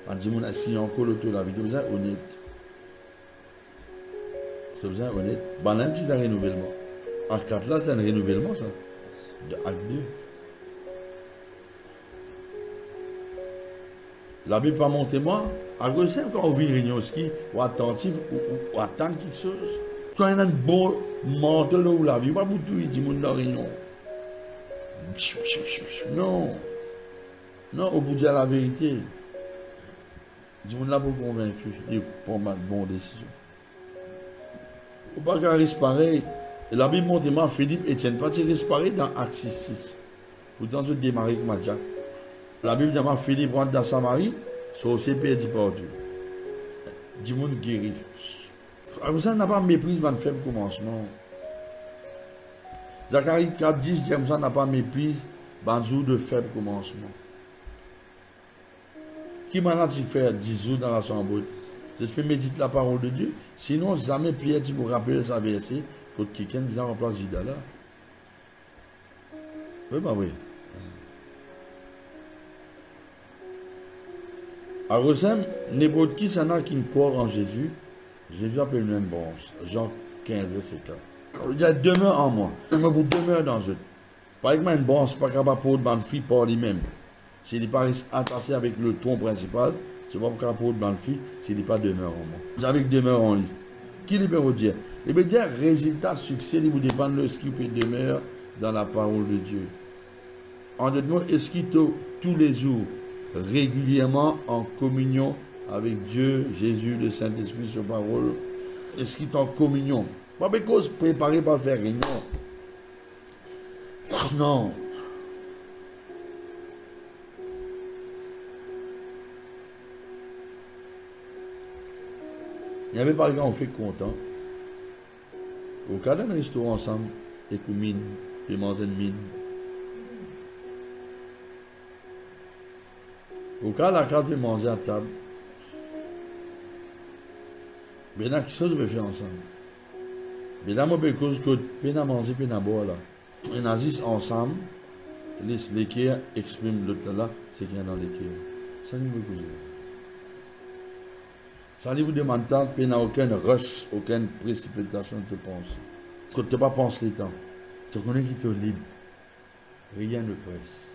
On dit, est-ce qu'il y a encore le tour de la vie? Vous êtes honnête. Vous êtes honnête. Ben, c'est un renouvellement. En 4 là, c'est un renouvellement, ça. De acte 2. La Bible pas mon témoin. À cause de quand on vit une réunion ski, ou attentif, ou attendre quelque chose. Quand il y a un bon manteau là où la vie, pas pour tout, il dit, mon dans la réunion. Non. Non, au bout de la vérité. Il dit, mon là pour convaincu, et pour ma bonne décision. Ou pas qu'à rester pareil. Et la Bible montre moi, Philippe, Etienne, pas de rester pareil dans Acte 6. Pourtant, je démarre avec Madja. La Bible dit moi, Philippe rentre dans Samarie, sorcier perdu partout. Du monde guéri. Vous n'a pas méprise dans le faible commencement. Zacharie 4, 10 dit vous n'a pas méprise dans le jour de faible commencement. Qui m'a dit faire 10 jours dans la chambre? J'espère méditer la parole de Dieu. Sinon, jamais Pierre dit pour rappeler sa verset pour quelqu'un qui remplace Judas là. Oui, bah oui. À Rosem, n'importe qui s'en a qui croit en Jésus. Jésus appelle le même bon. Jean 15, verset 4. Il dit demeure en moi. Vous demeure dans eux. Par exemple, une bonne, c'est pas capable pour une fille par lui-même. S'il n'est pas attaché avec le tronc principal, c'est pas capable pour une fille s'il n'est pas demeure en moi. J'avais demeure en lui. Qui lui peut vous dire? Il peut dire résultat, succès, il vous dépend de ce qui peut demeurer dans la parole de Dieu. En d'autres mots, est-ce qu'il tous les jours, régulièrement en communion avec Dieu, Jésus, le Saint-Esprit, sa parole? Est-ce qu'il est en communion? Pas parce que préparé pour faire réunion. Non. Il y avait par exemple, on fait content. Au cas d'un restaurant ensemble, et qu'on mine, puis manger une mine. Au cas de la case, puis manger à table. Mais là, qu'est-ce que je vais faire ensemble? Mais là, moi, je cause que je vais manger, puis je vais boire là. On agisse ensemble, l'équerre exprime l'autre là, c'est qu'il y a dans l'équerre. Ça nous veut causer. Ça ne vous demande pas, qu'il n'y a aucun rush, aucune précipitation de te penser. Parce que tu ne pas penser les temps. Tu connais qui te libre. Rien ne presse.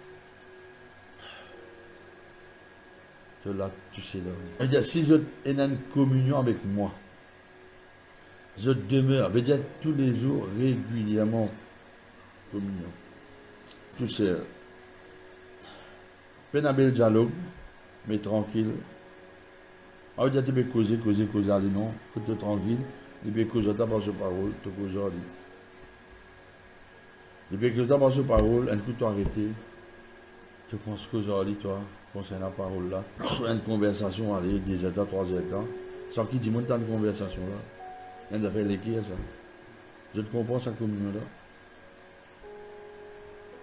Tu l'as touché là. Si je suis en communion avec moi, je demeure, veut dire tous les jours, régulièrement, communion. Tout seul. Pas un bel dialogue, mais tranquille. Ah, tu peux causer, allez non, faut te tranquille. Tu peux causer, tu pas sur parole, tu peux causer, allez. Tu peux causer, tu pas sur parole, un coup, tu arrêté. Tu penses causer, allez, toi, concernant la parole là. Une conversation, allez, 2 états, 3 états. Sans qui dit, moi, tu as une conversation là. On a fait l'équerre, ça. Je te comprends, sa communion là.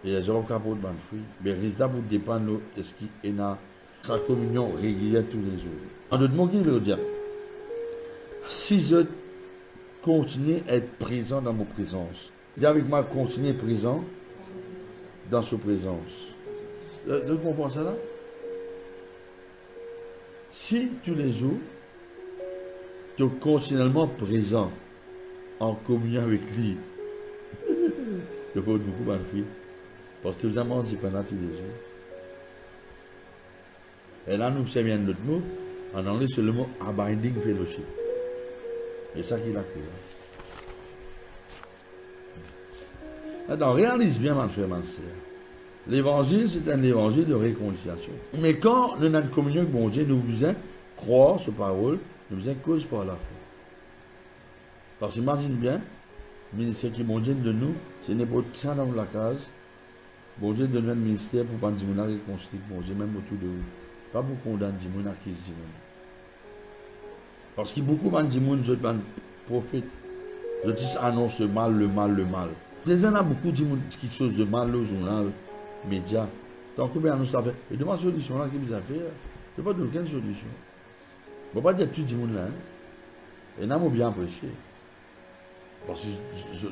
Et les gens qui ont de bonne fruit. Mais le résultat pour dépendre de ce qui est dans sa communion régulière tous les jours. En d'autres mots, qui veut dire, si je continue à être présent dans mon présence, dis avec moi, continuer présent dans sa présence. Tu comprends ça là? Si tous les jours, tu es continuellement présent en communion avec lui, tu peux beaucoup de bonne fruit. Parce que vous avez dit pendant tous les jours. Et là, nous observons un autre mot. En anglais, c'est le mot abiding fellowship. Et ça qu'il a fait. Maintenant, réalise bien, ma frère, ma soeur. L'évangile, c'est un évangile de réconciliation. Mais quand nous avons une communion avec mon Dieu, nous devons croire sur parole, nous devons cause par la foi. Parce que imagine bien, le ministère qui mon Dieu de nous, ce n'est pas ça dans la case. Bon Dieu donne un ministère pour pas dire qu'on a réconcilié bon Dieu même autour de vous. Pas pour condamner des gens qui se disent. Parce que beaucoup de gens, je suis un prophète, je dis annonce le mal, le mal, le mal. Les gens ont beaucoup de gens qui quelque chose de mal au journal, médias. Donc, combien annonce ça fait? Et demande solution là qui vous a fait. Je ne pas donner aucune solution. Je ne peux pas dire tout le monde là. Et nous avons bien prêché. Parce que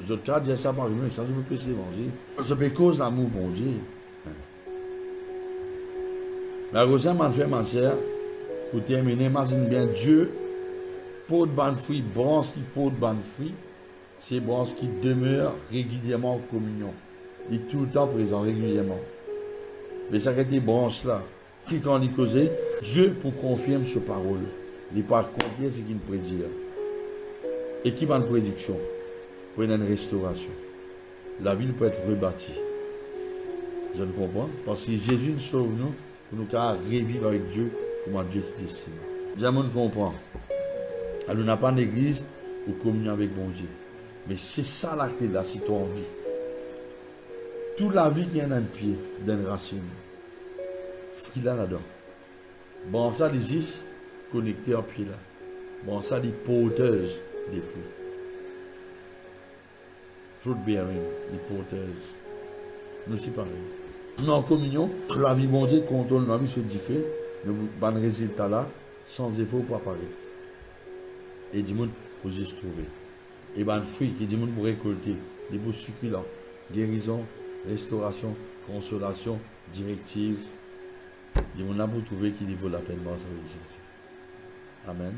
je te dis ça par exemple, ça je me prêche l'évangile. Je peux cause l'amour, bon Dieu. La Rosa m'a fait ma chère, pour terminer, imagine bien Dieu, pour de bonnes fruits, branche qui porte de bonnes fruits, c'est branche qui demeure régulièrement en communion. Il est tout le temps présent, régulièrement. Mais ça été branche là, qui quand il causait, Dieu pour confirmer sa parole. Il n'est pas accompli ce qu'il prédit. Et qui va une prédiction? Pour une restauration. La ville peut être rebâtie. Je ne comprends. Parce que Jésus nous sauve nous pour nous revivre avec Dieu comme Dieu qui décide. Jamais on comprend. Alors, nous n'avons pas d'église, ou communion avec bon Dieu. Mais c'est ça la clé là, si tu as envie. Toute la vie qui est dans le pied, dans une racine. Fruit là-dedans. Bon, ça, les is connectés au pied là. Bon, ça, les porteuses des fruits. Fruit bearing, les porteuses. Nous, c'est pareil. Nous, en communion, la vie bon Dieu contrôle la vie se diffère. Nous avons un résultat là, sans effort pour apparaître. Et du monde pour juste trouver. Et ben, fruit qui dit monde pour récolter, des beaux succulents, guérison, restauration, consolation, directive. Du monde là pour trouver qu'il vaut la peine dans sa vie Jésus. Amen.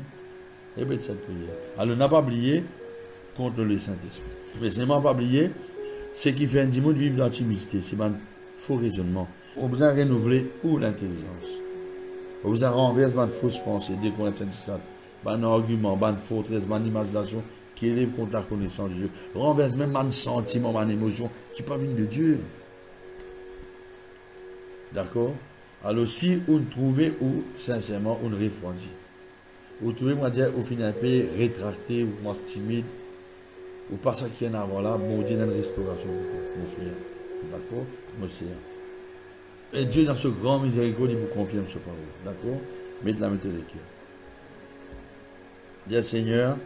Et bien, cette prière. Alors, n'a pas oublié contre le Saint-Esprit. Mais ce n'est pas oublié, ce qui fait du monde vivre dans l'intimité, c'est un faux raisonnement. On a besoin de renouveler ou l'intelligence. On a besoin de renverser une fausse pensée, des Corinthiens, un argument, une forteresse, une imagination qui élève contre la connaissance de Dieu. Renverse même un sentiment, une émotion qui ne peut pas venir de Dieu. D'accord? Alors si on trouvait ou sincèrement on refroidit, ou trouvez moi dire au final un peu rétracté ou moins timide, ou pas ça qui est en avant là, bon Dieu dans une restauration, mon frère. D'accord? Mon Seigneur. Et Dieu dans ce grand miséricorde, il vous confirme ce parole. D'accord? Mettez la mettez les cœurs. Dis Seigneur,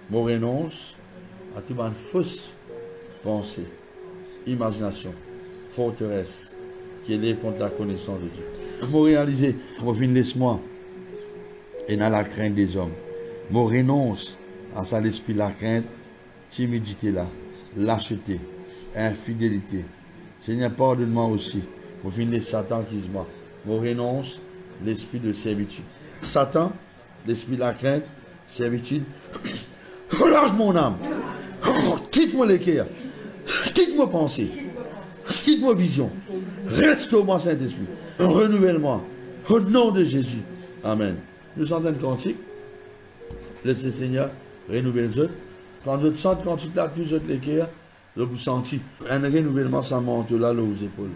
je renonce à toute une fausse pensée, imagination, forteresse qui est liée contre la connaissance de Dieu. Je réalise, je laisse-moi et dans la crainte des hommes. Je renonce à ça l'esprit de la crainte, timidité là, lâcheté, infidélité. Seigneur, pardonne-moi aussi. Je laisse Satan qui se bat. Je renonce l'esprit de servitude. Satan, l'esprit de la crainte, servitude, relâche mon âme, quitte-moi les cœurs, quitte-moi pensée, quitte-moi vision, restaure-moi Saint-Esprit, renouvelle-moi, au nom de Jésus. Amen. Nous sentons un cantique, laissez Seigneur renouveler les autres. Quand je sens cantique là, tous les cœurs, je vous senti un renouvellement, ça monte là, là aux épaules,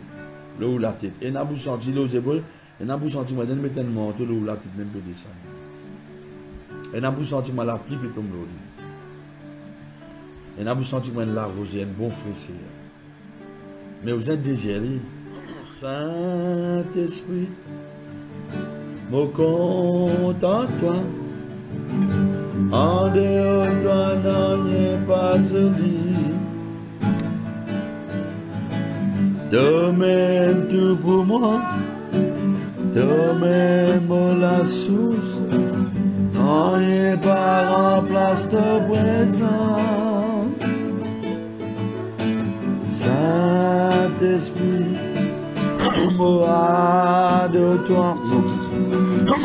là où la tête. Et vous senti là aux épaules, et vous senti moi, je mettre un manteau là où la tête même peut descendre. Et vous senti moi la pluie peut tomber l'eau. Et vous senti moi la rosée, un bon fraîcheur. Mais vous êtes désiré. Saint-Esprit, me compte en toi. En dehors de toi, non, n'y a pas celui. De même tout pour moi. De même la source. Non, n'y a pas remplace ta présence. Saint-Esprit, moi de toi.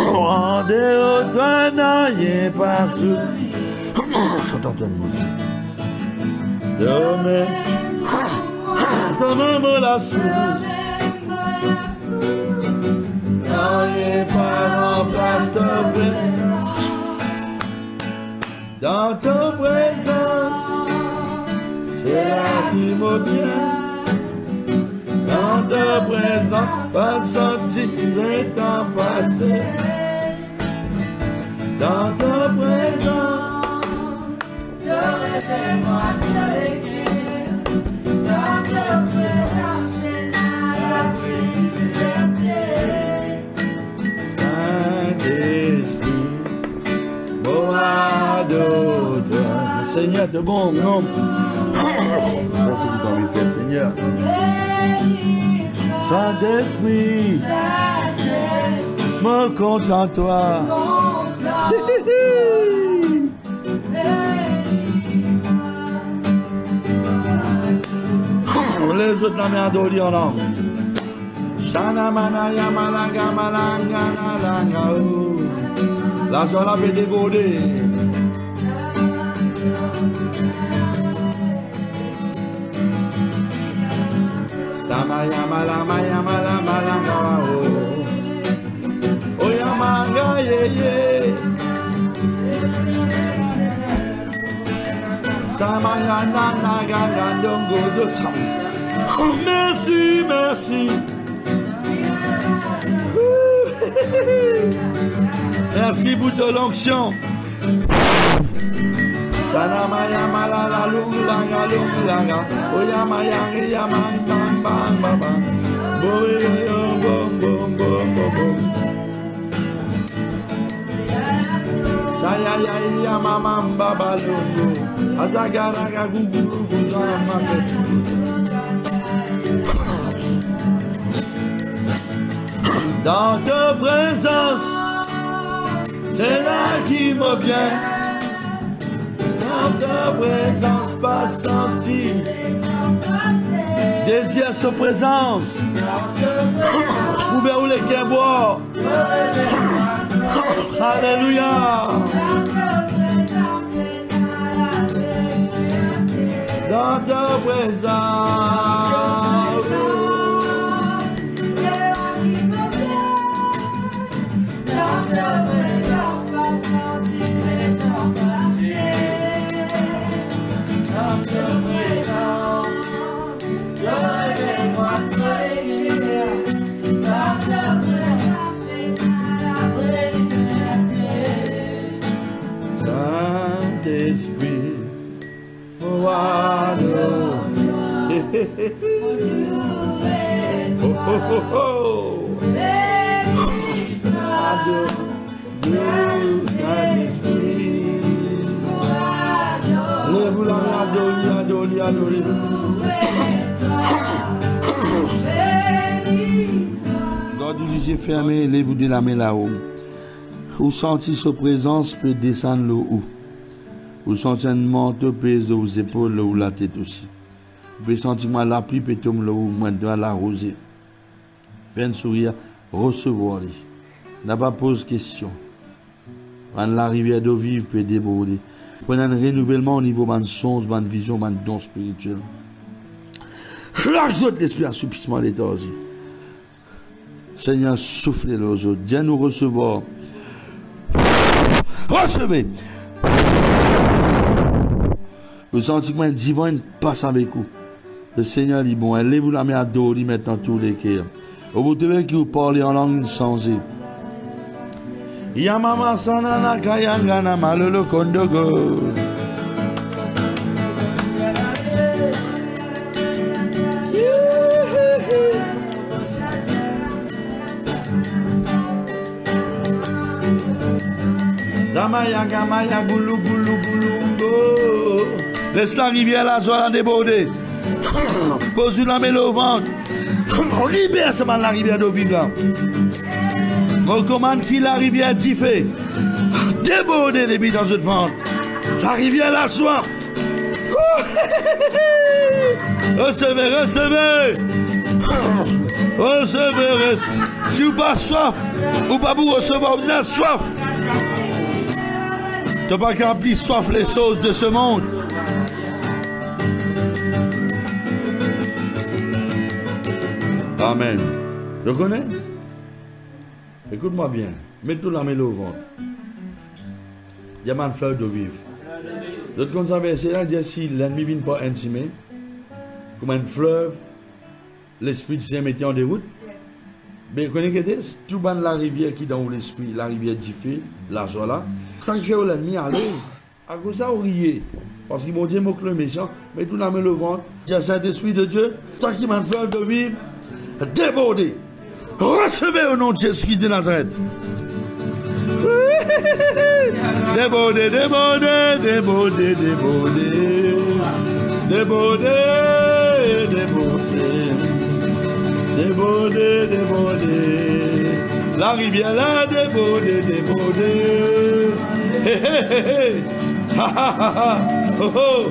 En dehors de toi, non, n'y a pas celui. Ça t'entend-moi. Demain, la source. Non, n'y a pas remplace ta présence. Dans ta présence, c'est là qui me vient. Dans ta présence, pas senti le temps passé. Dans ta présence, je rêve moi de dans ta présence, c'est la liberté. Saint-Esprit, moi de toi. Seigneur, t'es bon, non? C'est ce que tu as envie de faire, Seigneur. Saint-Esprit, me contente toi. Les autres la main d'oli en langue. Shana manaya malanga malanga malanga. La zone avait débordé. Samaya malamaya malamalanga. Oh yamanga ye ye. Samaya nana ganga dongo do sam. Oh, merci, merci. Merci pour ton l'onction. Sanamaya malala lungulanga lungulanga. Oyamaya yamang bang bang bang bang. Boy bom bom bom bom bom. Saya ya mama baba lungu. Azagara gugu guzama. Dans ta présence, c'est là qui me vient. Dans ta présence, pas sentir. Désir sa présence. Ouvert où les cœurs boire. Alléluia. Dans ta présence. Saint-Esprit, oh, Gardez les yeux fermés, levez-vous de la main là-haut. Vous sentez sa présence peut descendre là-haut. Vous sentez un manteau pèse aux épaules ou la tête aussi. Vous pouvez sentir la pluie peut tomber là-haut, moi de la rosée. Faites un sourire, recevoir-les. N'a pas posé question. Quand la rivière d'eau vive peut déborder. Prenez un renouvellement au niveau de sens, de vision, de don spirituel. L'exode l'esprit assoupissement des torsions. Seigneur, soufflez les autres. Dieu nous recevoir. Recevez. Vous sentez que un divin passe avec vous. Le Seigneur dit bon, levez-vous la main à dos, il met dans tous les cœurs. Vous devez que vous parlez en langue insensée. Yamama sanana kayangana malolo kondogo. Zamaya gamaya goulou goulou goulou. Laisse la rivière la joie déborder. Pose la main au ventre. Libère ce mal la rivière d'eau vivante. Recommande qu'il la rivière diffée. Déborder les billes dans votre ventre. La rivière la soif. Recevez, recevez. Recevez, recevez. Si vous pas soif, ou pas vous recevoir, vous avez soif. Tu n'as pas qu'à remplir soif les choses de ce monde. Amen. Tu connais? Écoute-moi bien. Mets-toi la main au ventre. Diamant fleur d'eau vive. L'autre qu'on s'avait c'est là, dire si l'ennemi ne vient pas intimer, comme un fleuve, l'esprit du Seigneur mettait en déroute. Mais vous connaissez tout ban la rivière qui est dans l'esprit, la rivière diffée, la joie là, sans que l'ennemi aller. À cause de ça, on riait. Parce qu'ils m'ont dit, moque le méchant, mets tout la main au ventre. Dis Saint-Esprit de Dieu, toi qui m'as fleuve de vivre, débordez. Recevez au nom de Jésus-Christ de Nazareth. Débordez, débordez, débordez, débordez. Débordez, débordez. Débordez, débordez. La rivière là, débordez, débordez. Hé, hé, hé, hé. Ha, ha, ha, ha. Oh, oh.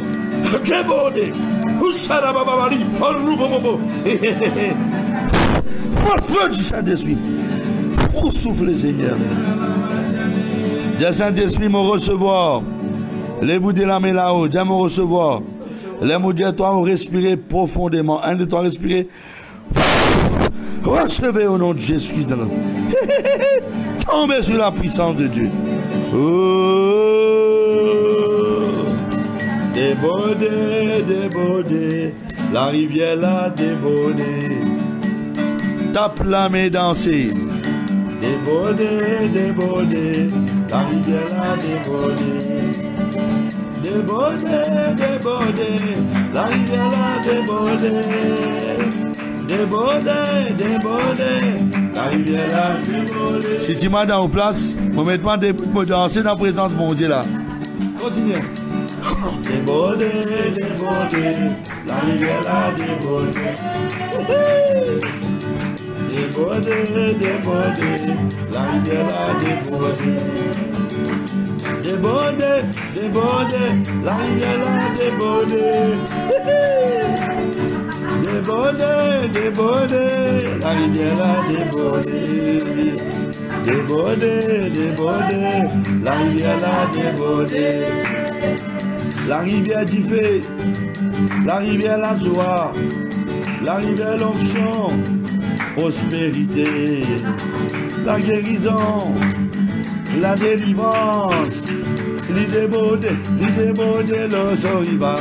Débordez. Oussara bababali. Oh, roubobobo. Hé, hé, hé, hé. Mon feu du Saint-Esprit. Pour souffler, Seigneur. Dieu Saint-Esprit, mon recevoir. Lève-vous de la main là-haut. Dieu mon recevoir. Lève-moi, Dieu, toi, respirez profondément. Un de toi, respirez. Recevez au nom de Jésus. Tombez sur la puissance de Dieu. Oh. Débordez, débordez. La rivière là, débordez. Tape la main, dansez. Débordez, débordez. La rivière là, débordez. débordé, débordé, la rivière a débordé. Débordé, débordé, la rivière a débordé. Si tu m'as dans une place, je vais me danser dans la présence de mon Dieu là. Continue. Débordé, débordé, la rivière a débordé. Débordé, débordé, la rivière a débordé. Débordé, débordé, la rivière a débordé. Débordé, débordé, la rivière a débordé. Débordé, débordé, la rivière a débordé. La rivière du feu, la rivière la joie, la rivière l'onction, prospérité, la guérison, la délivrance, l'idée débordé, le soriva.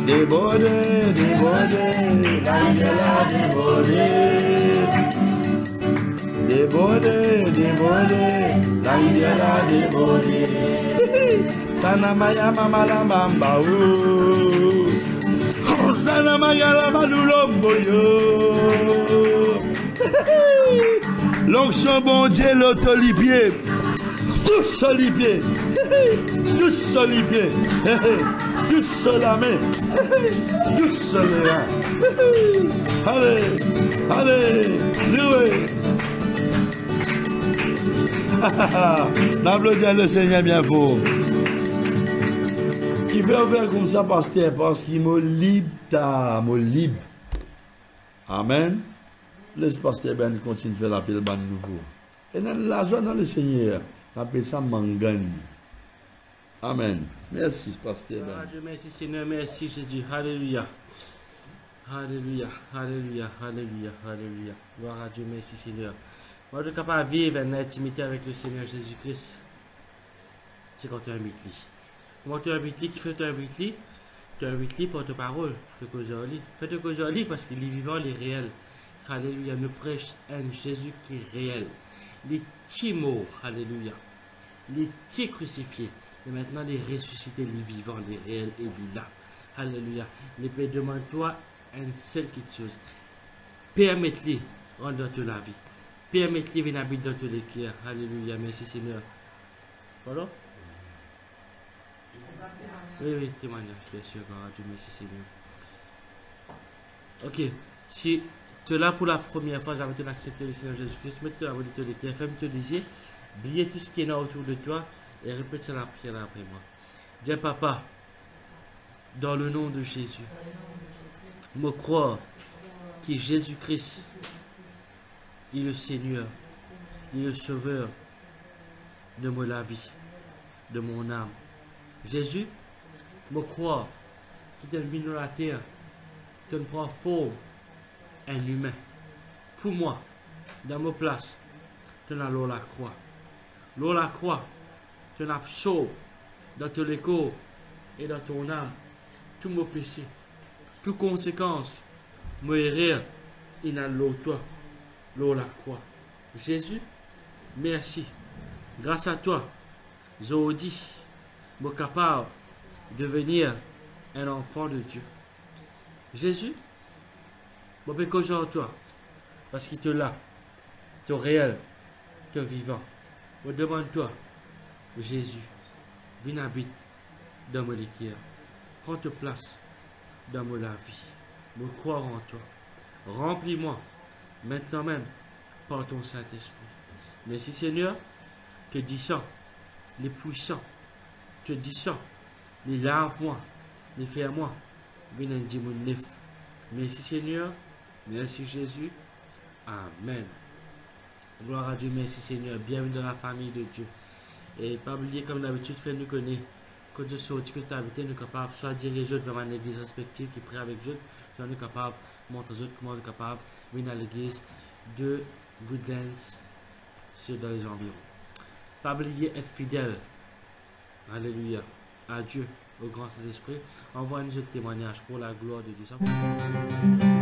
Débordé, débordé, la rivière a débordé. Débordé, débordé, la rivière a débordé. Sanamaya mama la mamba oh. Sanamaya la malulombo yo. L'onction bon Dieu l'autolipier. Tous solipier. Tous solipier. Tous sur la main. Tous sur les reins. Allez, allez, louez. N'applaudissez le Seigneur bien fort. Il veut faire comme ça, pasteur, parce qu'il me libre, me libre. Amen. Laisse pasteur Ben continue de faire l'appel ban nouveau. Et dans la joie dans le Seigneur, on appelle ça mangane. Amen. Merci, pasteur Ben. Dieu, merci Seigneur, merci Jésus. Alléluia. Alléluia, alléluia, alléluia, alléluia. Gloire à Dieu, merci Seigneur. Moi, je suis capable de vivre en intimité avec le Seigneur Jésus-Christ. C'est quand tu invites lui. Comment tu invites lui? Qui fait tu invites lui? Tu invites lui pour ta parole. Tu causes en lui. Fais te causer en lui parce qu'il est vivant, il est réel. Alléluia. Nous prêche un Jésus qui est réel. Les petits mots. Alléluia. Les petits crucifiés. Et maintenant, les ressuscités, les vivants, les réels et les là. Alléluia. Les pères, demande-toi une seule chose. Permette-lui de rendre dans la vie. Permette-lui de venir habiter dans tous les cœurs. Alléluia. Merci Seigneur. Voilà? Oui, oui, témoignage, bien sûr. Dieu, merci Seigneur. Ok. Si tu es là pour la première fois, avant de accepter le Seigneur Jésus-Christ, mets-toi avant de te dire, ferme-toi les yeux, oubliez tout ce qui est là autour de toi et répète ça la prière après moi. Dis papa, dans le nom de Jésus, me croire que Jésus-Christ est le Seigneur, il est le Sauveur de ma vie, de mon âme. Jésus, me croire qu'il est venu dans la terre, qu'il prend forme un humain. Pour moi, dans ma place, tu as l'eau la croix. L'eau la croix, tu as sauvé dans ton corps et dans ton âme tous mes péchés, toutes conséquences, mes erreurs, il y a l'eau toi, l'eau la croix. Jésus, merci. Grâce à toi, Zodi, je suis capable de devenir un enfant de Dieu. Jésus, je peux que en toi, parce qu'il te l'a, tu es réel, tu es vivant. Je demande-toi, Jésus, viens habiter dans mon cœur. Prends ta place dans ma vie. Me croire en toi. Remplis-moi maintenant même par ton Saint-Esprit. Merci Seigneur, te disant les puissants, te disant les lave-moi, les fais-moi. Merci Seigneur, merci Jésus. Amen. Gloire à Dieu, merci Seigneur. Bienvenue dans la famille de Dieu. Et pas oublier, comme d'habitude, fais nous connaître. Quand Dieu sortit, que tu as habité, nous sommes capables soit diriger vers une église respective qui prie avec Dieu, soit nous sommes capables de montrer aux autres comment nous sommes capables de venir à l'église de Goodlands, sur dans les environs. Pas oublier être fidèle. Alléluia. À Dieu, au grand Saint-Esprit. Envoie-nous un témoignage pour la gloire de Dieu.